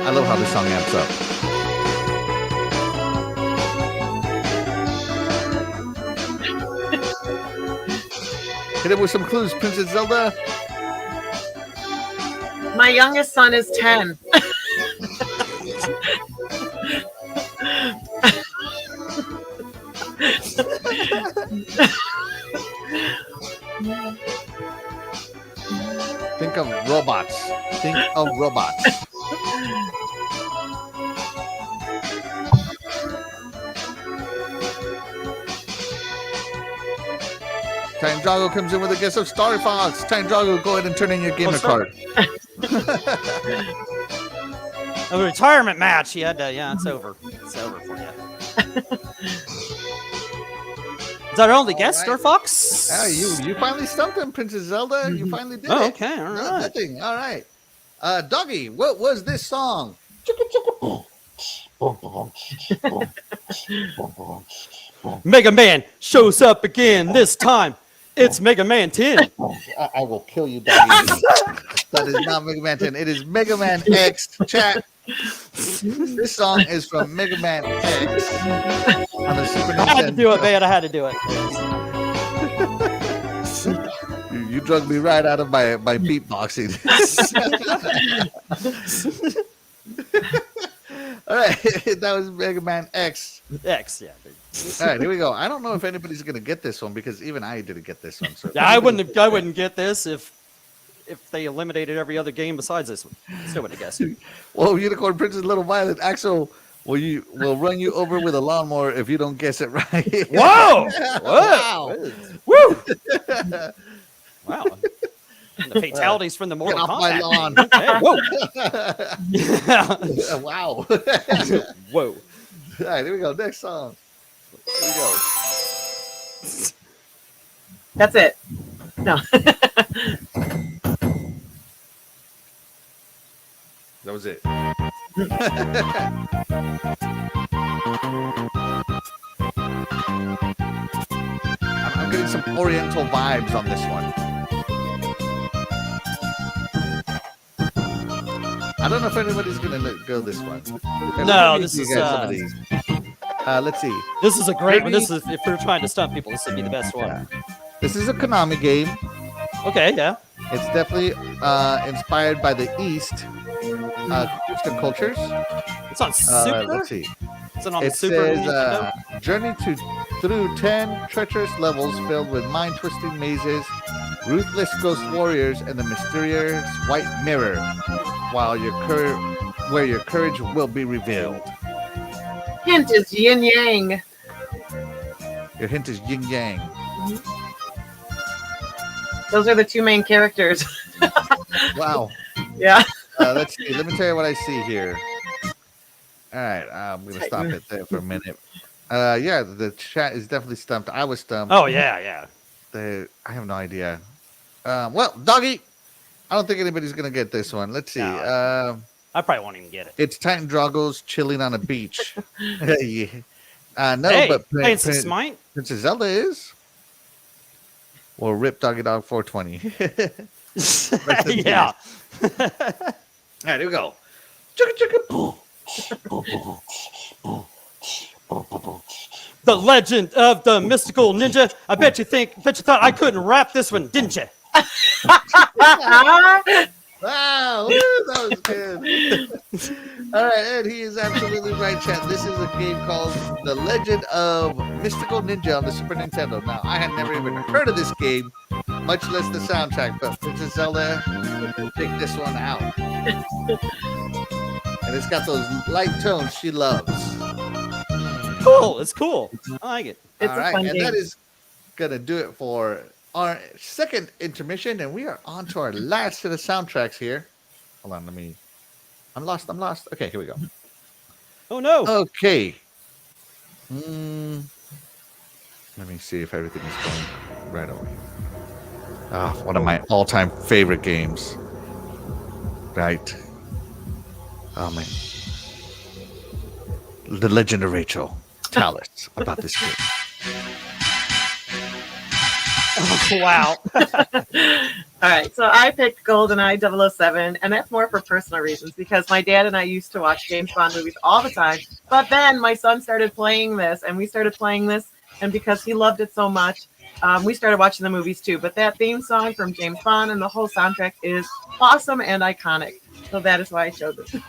I love how this song amps up. Hit it with some clues, Princess Zelda. My youngest son is 10. Think of robots. Think of robots. Time Drago comes in with a guess of Star Fox. Time Drago, go ahead and turn in your gamer card. A retirement match. He had to, yeah, it's over. It's over for you. Is that our only guest, Star Fox? Yeah, you finally stumped him, Princess Zelda. You finally did it. Okay, all right. Nothing. All right. Doggy, what was this song? Mega Man shows up again. This time, it's Mega Man 10. I will kill you, Doggy. That is not Mega Man 10. It is Mega Man X. Chat. This song is from Mega Man X on the Super Nintendo. I had to do it, man. I had to do it. You drug me right out of my beatboxing. All right, that was Mega Man X. X, yeah. All right, here we go. I don't know if anybody's gonna get this one because even I didn't get this one. So yeah, I wouldn't get this if they eliminated every other game besides this one. Still wouldn't have guessed. Well, Unicorn Princess Little Violet, Axel will run you over with a lawnmower if you don't guess it right. Whoa! Wow! Woo! Wow! And the fatalities from the Mortal Get off my Kombat. lawn. Okay, whoa! Wow! Whoa! All right, here we go. Next song. Here we go. That's it. No. That was it. I'm getting some Oriental vibes on this one. I don't know if anybody's gonna go this one. No, this is. Some of these. Let's see. This is a great one. This is if we're trying to stump people. This would be the best one. Yeah. This is a Konami game. Okay, yeah. It's definitely inspired by the East Eastern cultures. It's on Super. Let's see. It's on It Super. says Nintendo? journey through 10 treacherous levels filled with mind-twisting mazes, ruthless ghost warriors, and the mysterious white mirror, where your courage will be revealed. Hint is yin yang. Your hint is yin yang. Those are the two main characters. Wow. Yeah. Let's see. Let me tell you what I see here. All right, I'm gonna stop it there for a minute. Yeah, the chat is definitely stumped. I was stumped. Oh yeah. I have no idea. Well, Doggy, I don't think anybody's gonna get this one. Let's see. No. I probably won't even get it. It's Titan Drago's chilling on a beach. Yeah. No, Hey, but playing some Smite. Princess Zelda is. Well, rip Doggy Dog 420. Yeah. All right, here we go. Chugga, chugga, poo. The legend of the mystical ninja. I bet you thought I couldn't rap this one, didn't you? Wow, that was good. All right, and he is absolutely right, chat. This is a game called The Legend of Mystical Ninja on the Super Nintendo. Now, I had never even heard of this game, much less the soundtrack, but Princess Zelda picked this one out. And it's got those light tones she loves. Cool. It's cool. I like it. It's All a right, fun and game. that is going to do it for our second intermission, and we are on to our last set of soundtracks here. Hold on, I'm lost. Okay, here we go. Oh no. Okay. Let me see if everything is going right away. One of my all-time favorite games. Right. Oh man. The Legend of Rachel. Tell us about this game. Wow. All right, so I picked GoldenEye 007, and that's more for personal reasons because my dad and I used to watch James Bond movies all the time. But then my son started playing this, and we started playing this, and because he loved it so much, we started watching the movies too. But that theme song from James Bond and the whole soundtrack is awesome and iconic. So that is why I chose it.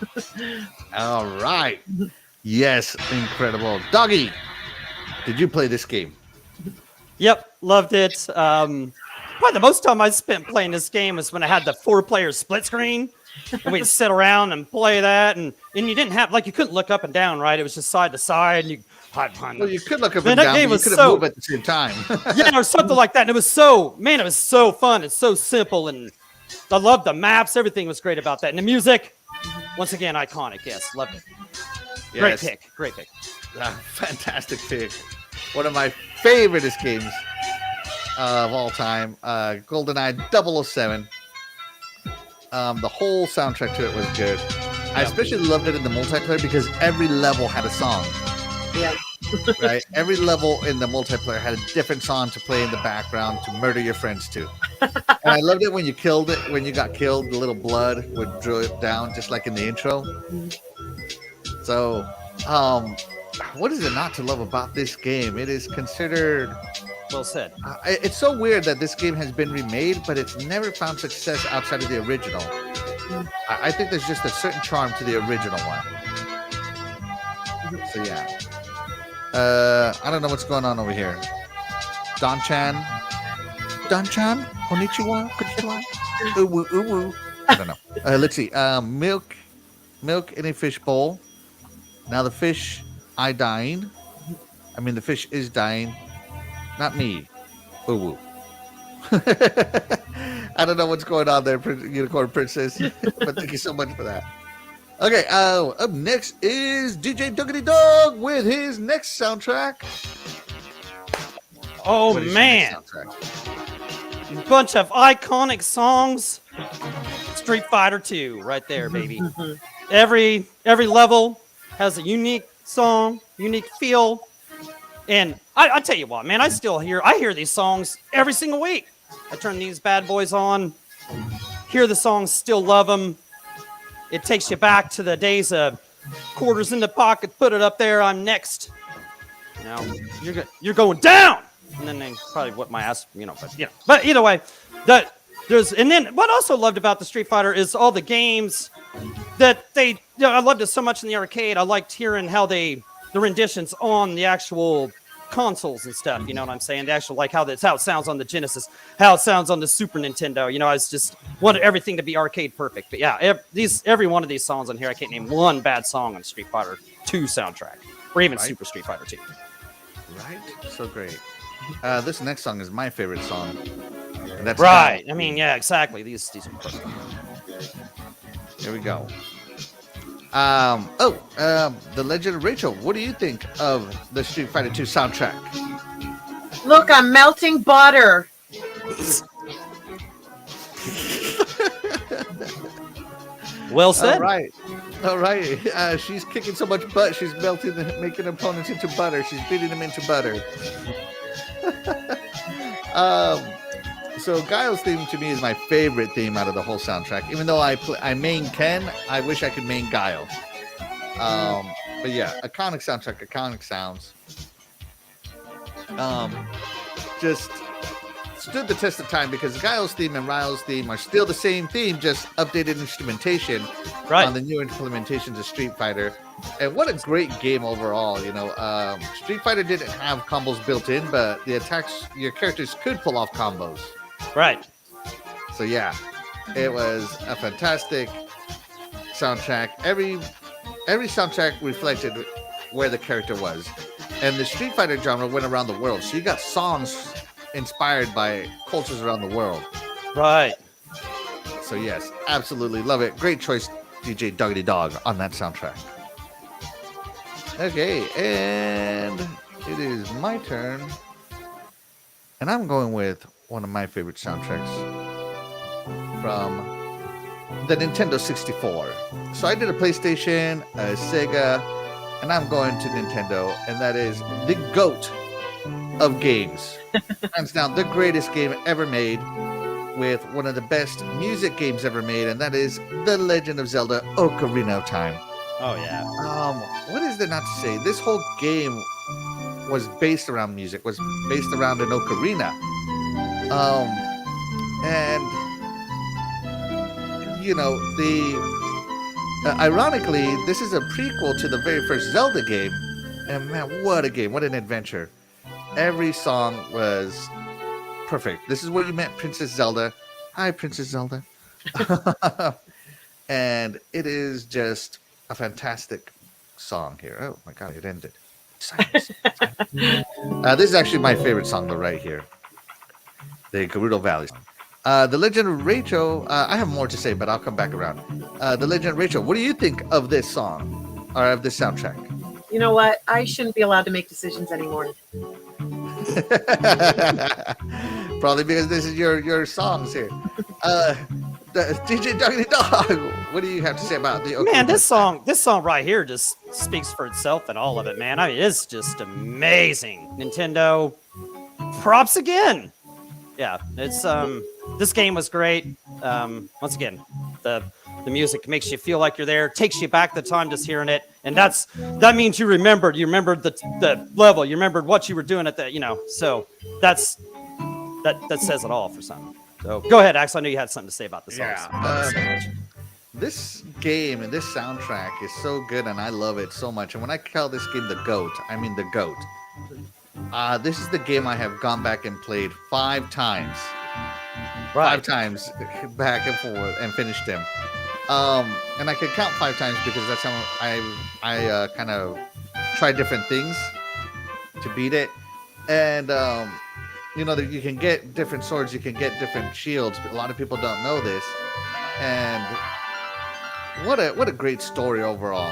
All right. Yes, incredible. Doggy, did you play this game? Yep, loved it. Probably the most time I spent playing this game was when I had the 4-player split screen, and we'd sit around and play that, and you didn't have you couldn't look up and down, right? It was just side to side, and you hide behind. Well, you could look up Man, and that down, game but you was couldn't so- move at the same time. Yeah, or something like that. And it was so fun. It's so simple, and I loved the maps. Everything was great about that, and the music, once again, iconic. Yes, loved it. Yes. Great pick. Fantastic pick. One of my favoriteest games of all time, GoldenEye 007. The whole soundtrack to it was good. I especially loved it in the multiplayer because every level had a song. Yeah. Right? Every level in the multiplayer had a different song to play in the background to murder your friends to. And I loved it when you got killed, the little blood would drip down just like in the intro. So, what is it not to love about this game? It is considered. Well said. It's so weird that this game has been remade, but it's never found success outside of the original. I think there's just a certain charm to the original one. So yeah. I don't know what's going on over here. Don-chan, konnichiwa, konnichiwa, uwu, uwu. I don't know. Let's see. Milk in a fish bowl. Now the fish, the fish is dying. Not me. Uwu. I don't know what's going on there, Unicorn Princess. But thank you so much for that. Okay, up next is DJ Duggity Dog with his next soundtrack. Oh, What is your man. next soundtrack? Bunch of iconic songs. Street Fighter 2, right there, baby. Every level has a unique song, unique feel. And I tell you what, man, I hear these songs every single week. I turn these bad boys on, hear the songs, still love them. It takes you back to the days of quarters in the pocket, put it up there, I'm next. You're going down. And then they probably whip my ass, But either way, and then what I also loved about the Street Fighter is all the games that I loved it so much in the arcade. I liked hearing how the renditions on the actual consoles and stuff, you know what I'm saying? The actual, how it sounds on the Genesis, how it sounds on the Super Nintendo. I just wanted everything to be arcade perfect. But yeah, every one of these songs on here, I can't name one bad song on Street Fighter 2 soundtrack, or even Super Street Fighter 2. Right? So great. This next song is my favorite song. And that's Right. I mean, yeah, exactly. These are perfect. Here we go. The Legend of Rachel. What do you think of the Street Fighter 2 soundtrack? Look, I'm melting butter. Well said. All right. She's kicking so much butt. She's making opponents into butter. She's beating them into butter. So Guile's theme to me is my favorite theme out of the whole soundtrack. Even though I main Ken, I wish I could main Guile. But yeah, iconic soundtrack, iconic sounds. Just stood the test of time because Guile's theme and Ryle's theme are still the same theme, just updated instrumentation on the new implementations of Street Fighter. And what a great game overall, Street Fighter didn't have combos built in, but the attacks, your characters could pull off combos. Right. So yeah, it was a fantastic soundtrack. Every soundtrack reflected where the character was. And the Street Fighter genre went around the world. So you got songs inspired by cultures around the world. Right. So yes, absolutely love it. Great choice, DJ Duggity Dog, on that soundtrack. Okay, and it is my turn. And I'm going with one of my favorite soundtracks from the Nintendo 64. So I did a PlayStation, a Sega, and I'm going to Nintendo, and that is the GOAT of games. Hands down, the greatest game ever made, with one of the best music games ever made, and that is The Legend of Zelda: Ocarina of Time. Oh yeah. What is there not to say? This whole game was based around music, was based around an ocarina. And you know, ironically, this is a prequel to the very first Zelda game. And man, what a game, what an adventure. Every song was perfect. This is where you met Princess Zelda. Hi, Princess Zelda. And it is just a fantastic song here. Oh my God, it ended. Silence. This is actually my favorite song, though, right here. The Gerudo Valley song. The Legend of Rachel, I have more to say, but I'll come back around. The Legend of Rachel, what do you think of this song or of this soundtrack? You know what? I shouldn't be allowed to make decisions anymore. Probably because this is your songs here. DJ Doggy Dog, what do you have to say about the Man, this song right here just speaks for itself and all of it, man. I mean, it's just amazing. Nintendo, props again. Yeah, it's this game was great. Once again, the music makes you feel like you're there, takes you back the time just hearing it, and that means you remembered the level, you remembered what you were doing at the, so that says it all for something. So go ahead, Ax. I know you had something to say about this. Yeah. This game and this soundtrack is so good, and I love it so much. And when I call this game the GOAT, I mean the GOAT. This is the game I have gone back and played 5 times. Right. 5 times back and forth and finished them. And I can count 5 times because that's how I kind of try different things to beat it. And that you can get different swords, you can get different shields, but a lot of people don't know this. And what a great story overall.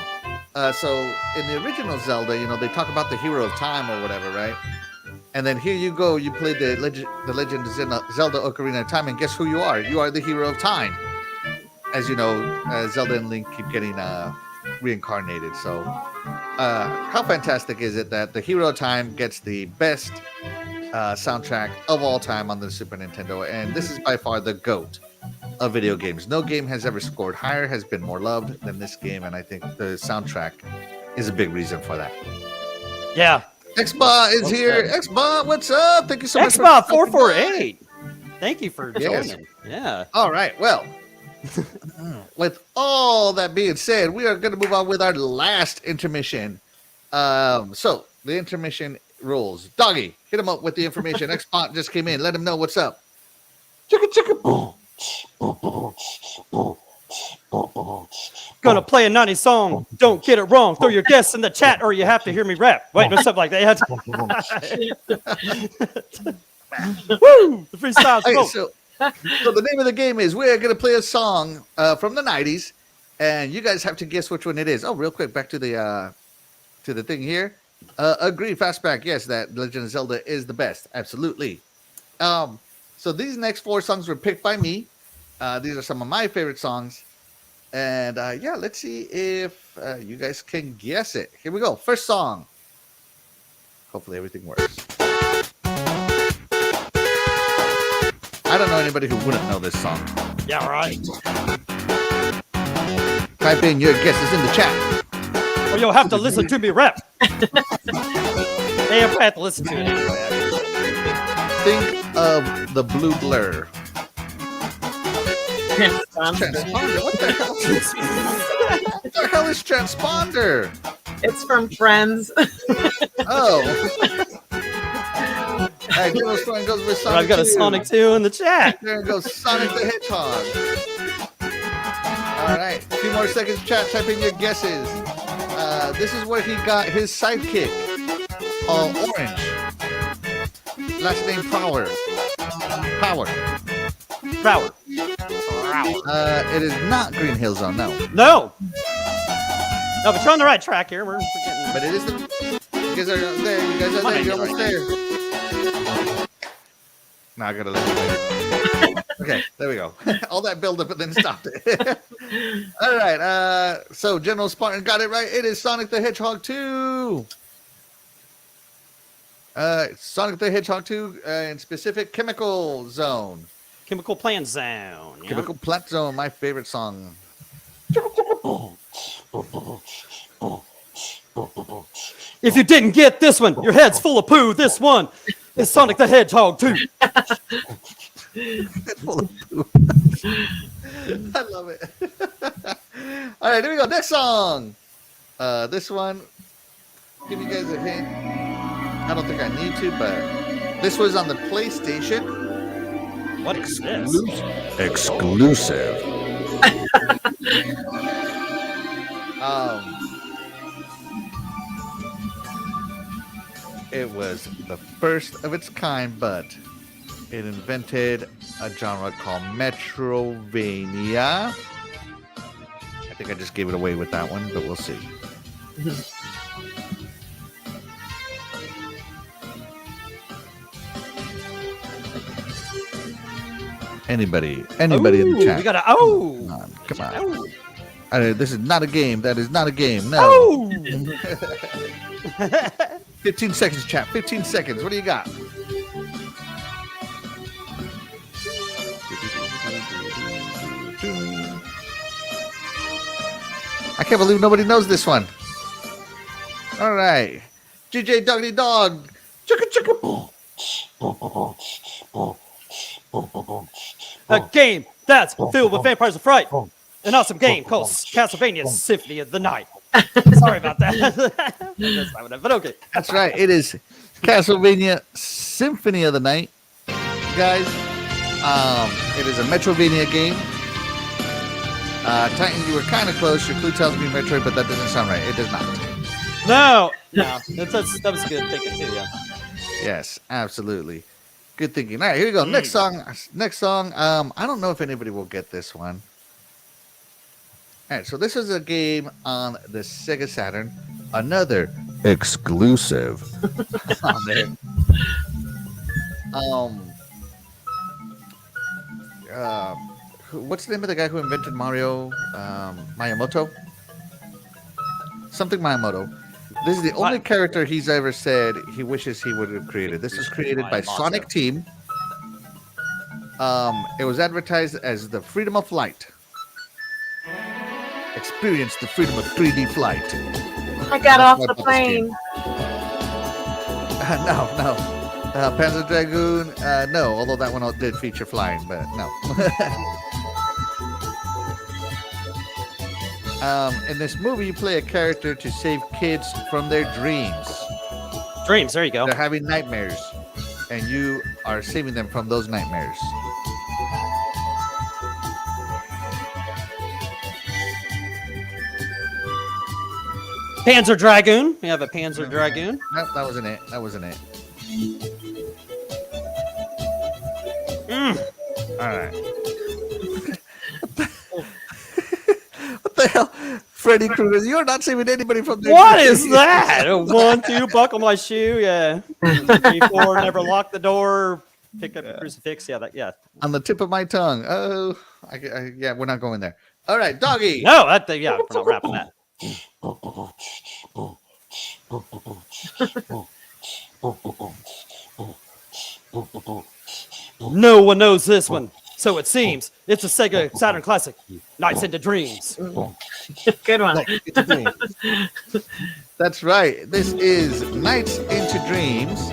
So in the original Zelda, they talk about the hero of time or whatever, right? And then here you go, you play the Legend of Zelda Ocarina of Time, and guess who you are? You are the hero of time. As you know, Zelda and Link keep getting reincarnated. So how fantastic is it that the hero of time gets the best soundtrack of all time on the Super Nintendo? And this is by far the GOAT of video games. No game has ever scored higher, has been more loved than this game, and I think the soundtrack is a big reason for that. Yeah. Xba is here. Xba, what's up? Thank you so much. Xba 448. Thank you for joining. Yeah. All right. Well, with all that being said, we are going to move on with our last intermission. So the intermission rules. Doggy, hit him up with the information. Xba just came in. Let him know what's up. Chicka chicka boom. Gonna play a 90s song. Don't get it wrong. Throw your guests in the chat or you have to hear me rap. Wait, no, something like that. Woo! The freestyle. Okay, so the name of the game is we're going to play a song from the 90s, and you guys have to guess which one it is. Oh, real quick, back to the thing here. Agree, Fastback. Yes, that Legend of Zelda is the best. Absolutely. So these next 4 songs were picked by me. These are some of my favorite songs. And let's see if you guys can guess it. Here we go. First song. Hopefully everything works. I don't know anybody who wouldn't know this song. Yeah, right. Type in your guesses in the chat. Or you'll have to listen to me rap. Hey, I have to listen to it anyway. Think of the blue blur. Transponder. What the hell? What the hell is transponder? It's from Friends. Oh. Hey, Joe's phone goes with Sonic. I've got a Sonic 2 in the chat. There goes Sonic the Hedgehog. All right, a few more seconds, chat. Type in your guesses. This is where he got his sidekick. Orange. Last name Power. It is not Green Hill Zone, no. No, but you're on the right track here. We're getting. But it is you guys are there. You guys are there. You're almost there. Now I gotta let you know. Okay, there we go. All that build up and then stopped it. All right. So General Spartan got it right. It is Sonic the Hedgehog 2. Sonic the Hedgehog 2 in specific Chemical Zone. Chemical Plant Zone. Yeah. Chemical Plant Zone, my favorite song. If you didn't get this one, your head's full of poo. This one is Sonic the Hedgehog 2. Full of poo. I love it. All right, here we go. Next song. This one, give you guys a hint. I don't think I need to, but this was on the PlayStation. What is this? Exclusive. It was the first of its kind, but it invented a genre called Metrovania. I think I just gave it away with that one, but we'll see. Anybody in the chat? We got a Come on. This is not a game. That is not a game. No. 15 seconds, chat. 15 seconds. What do you got? I can't believe nobody knows this one. All right. GJ Doggy Dog. Chicka chicka. A game that's filled with vampires of fright. An awesome game called Castlevania Symphony of the Night. Sorry about that. That's not what but okay. That's right. It is Castlevania Symphony of the Night, guys. It is a Metrovania game. Titan, you were kind of close. Your clue tells me Metroid, but that doesn't sound right. It does not. No. That was good thinking too. Yeah. Yes, absolutely. Good thinking. All right, here we go. Next song. I don't know if anybody will get this one. All right, so this is a game on the Sega Saturn. Another exclusive. On there. What's the name of the guy who invented Mario? Miyamoto? Something Miyamoto. This is the only character he's ever said he wishes he would have created. This was created by Sonic Team. It was advertised as the freedom of flight. Experience the freedom of 3D flight. I got off the plane. No. Panzer Dragoon, no. Although that one did feature flying, but no. In this movie, you play a character to save kids from their dreams. Dreams, there you go. They're having nightmares, and you are saving them from those nightmares. Panzer Dragoon. We have a Panzer Dragoon. Nope, that wasn't it. All right. What the hell? Freddy Krueger, you're not saving anybody from their What dreams. is that? 1, 2, buckle my shoe. Yeah. 3, 4, never lock the door. Pick up a crucifix. Yeah. On the tip of my tongue. Oh, yeah, we're not going there. All right, Doggy. No, we're not wrapping that. No one knows this one, so it seems. It's a Sega Saturn classic, Nights into Dreams. Good one. That's right. This is Nights into Dreams.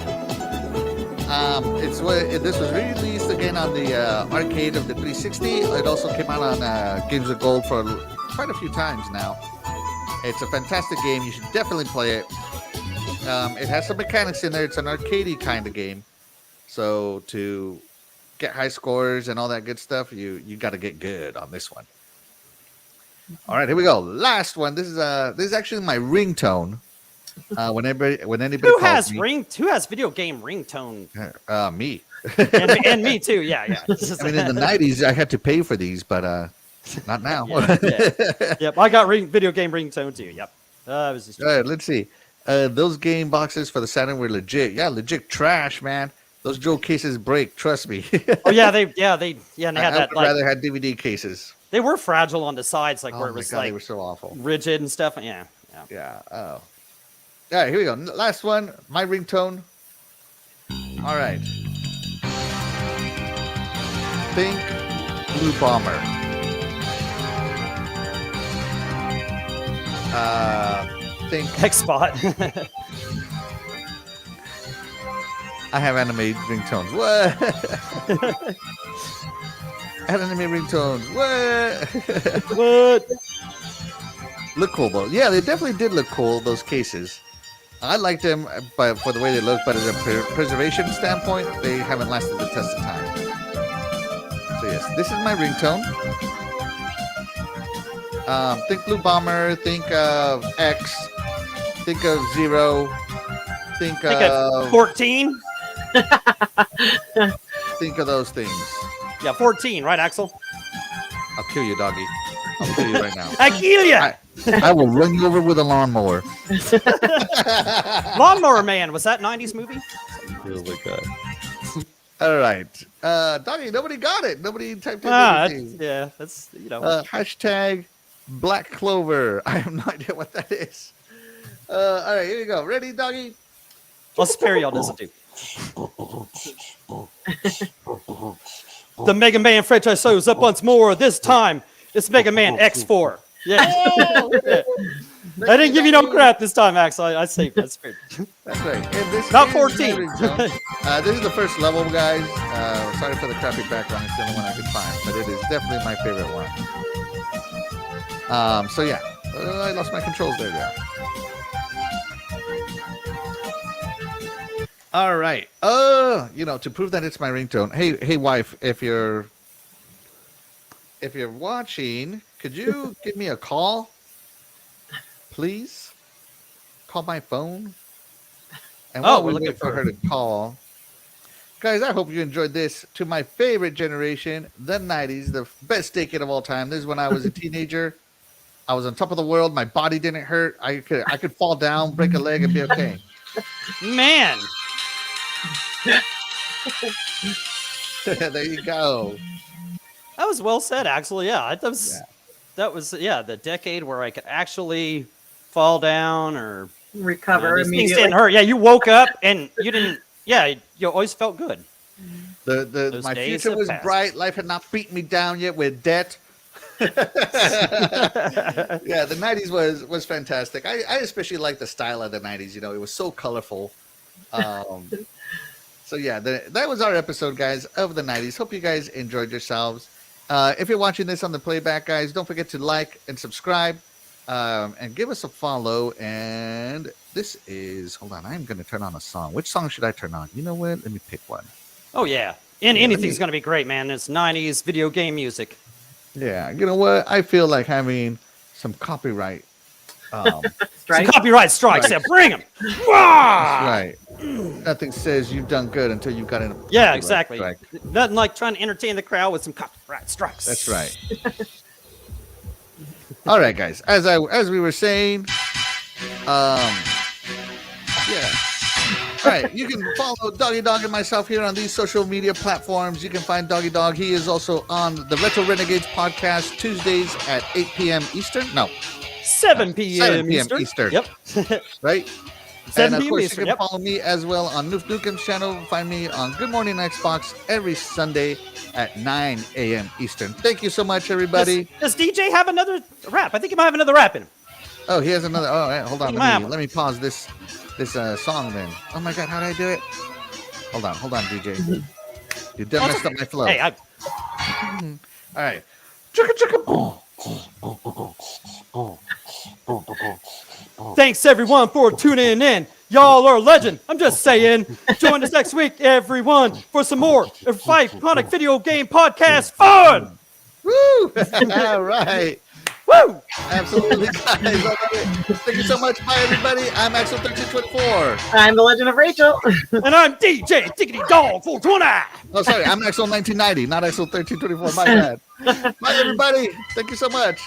This was released again on the arcade of the 360. It also came out on Games of Gold for quite a few times now. It's a fantastic game. You should definitely play it. It has some mechanics in there. It's an arcadey kind of game. So to get high scores and all that good stuff, you got to get good on this one. All right, here we go. Last one. This is actually my ringtone. When anybody Who calls has me, who has video game ringtone? me. and me too. Yeah. I mean, in the 90s, I had to pay for these, but not now. Yep, I got video game ringtone too. Yep. I was just All right, let's see. Those game boxes for the Saturn were legit. Yeah, legit trash, man. Those jewel cases break. Trust me. Oh yeah, and they had I that would like rather have DVD cases. they were fragile on the sides, like where Oh it my was God, like they were so awful. rigid and stuff. Yeah. Yeah. Oh. All right, here we go. Last one. My ringtone. All right. Think Blue Bomber. Think X-Spot. I have anime ringtones. What? I have anime ringtones. What? What? Look cool though. Yeah, they definitely did look cool. Those cases. I liked them, but for the way they look. But as a preservation standpoint, they haven't lasted the test of time. So yes, this is my ringtone. Think Blue Bomber. Think of X. Think of Zero. Think of 14. Think of those things. Yeah, 14, right, Axel? I'll kill you, doggy. I'll kill you right now. I kill ya! I will run you over with a lawnmower. Lawnmower Man, was that 90s movie? Oh my god. All right. Doggy, nobody got it. Nobody typed in anything. That's, Hashtag Black Clover. I have no idea what that is. All right, here you go. Ready, doggy? I'll spare y'all this too. The Mega Man franchise shows up once more. This time, it's Mega Man X4. Yeah. I didn't give you no crap this time, Max. I saved that spirit. That's right. And this Not is 14. This is the first level, guys. Sorry for the crappy background. It's the only one I could find, but it is definitely my favorite one. So yeah, I lost my controls there. All right. To prove that it's my ringtone. Hey, wife, if you're watching, could you give me a call, please? Call my phone. And while we're we looking wait for her to call, guys, I hope you enjoyed this. To my favorite generation, the '90s, the best decade of all time. This is when I was a teenager. I was on top of the world. My body didn't hurt. I could fall down, break a leg, and be okay. Man. There you go. That was well said, Axel. Yeah, that was the decade where I could actually fall down or recover these things immediately. didn't hurt. Yeah, you woke up and you didn't. Yeah, you always felt good. My future was bright. Life had not beaten me down yet with debt. Yeah, the '90s was fantastic. I especially like the style of the '90s. It was so colorful. So yeah, that was our episode, guys, of the '90s. Hope you guys enjoyed yourselves. If you're watching this on the playback, guys, don't forget to like and subscribe, and give us a follow. And this is, hold on, I'm going to turn on a song. Which song should I turn on? You know what? Let me pick one. Oh yeah, and anything's going to be great, man. It's '90s video game music. Yeah, you know what? I feel like having some copyright. Strike? Copyright strikes. Yeah, bring them. Right. Nothing says you've done good until you've got in. Yeah, exactly. Strike. Nothing like trying to entertain the crowd with some copyright strikes. That's right. All right, guys. As we were saying, yeah. All right, you can follow Doggy Dog and myself here on these social media platforms. You can find Doggy Dog. He is also on the Retro Renegades podcast Tuesdays at 8 p.m. Eastern. No. 7 p.m. Eastern. Yep. Right? 7 And of p.m. course, Eastern. you can follow me as well on Noof Nukem's channel. Find me on Good Morning Xbox every Sunday at 9 a.m. Eastern. Thank you so much, everybody. Does DJ have another rap? I think he might have another rap in him. Oh, he has another. Oh, hold on. Let me pause this song then. Oh my God, how did I do it? Hold on, DJ. You done messed up my flow. Hey, all right. Chicka chicka. Thanks everyone for tuning in. Y'all are a legend. I'm just saying. Join us next week, everyone, for some more iconic video game podcast fun. Woo! All right. Woo! Absolutely, guys. I love it. Thank you so much. Bye, everybody. I'm Axel1324. I'm the Legend of Rachel. And I'm DJ Diggity Dog 420. Oh, sorry. I'm Axel1990, not Axel1324. My bad. Bye, everybody. Thank you so much.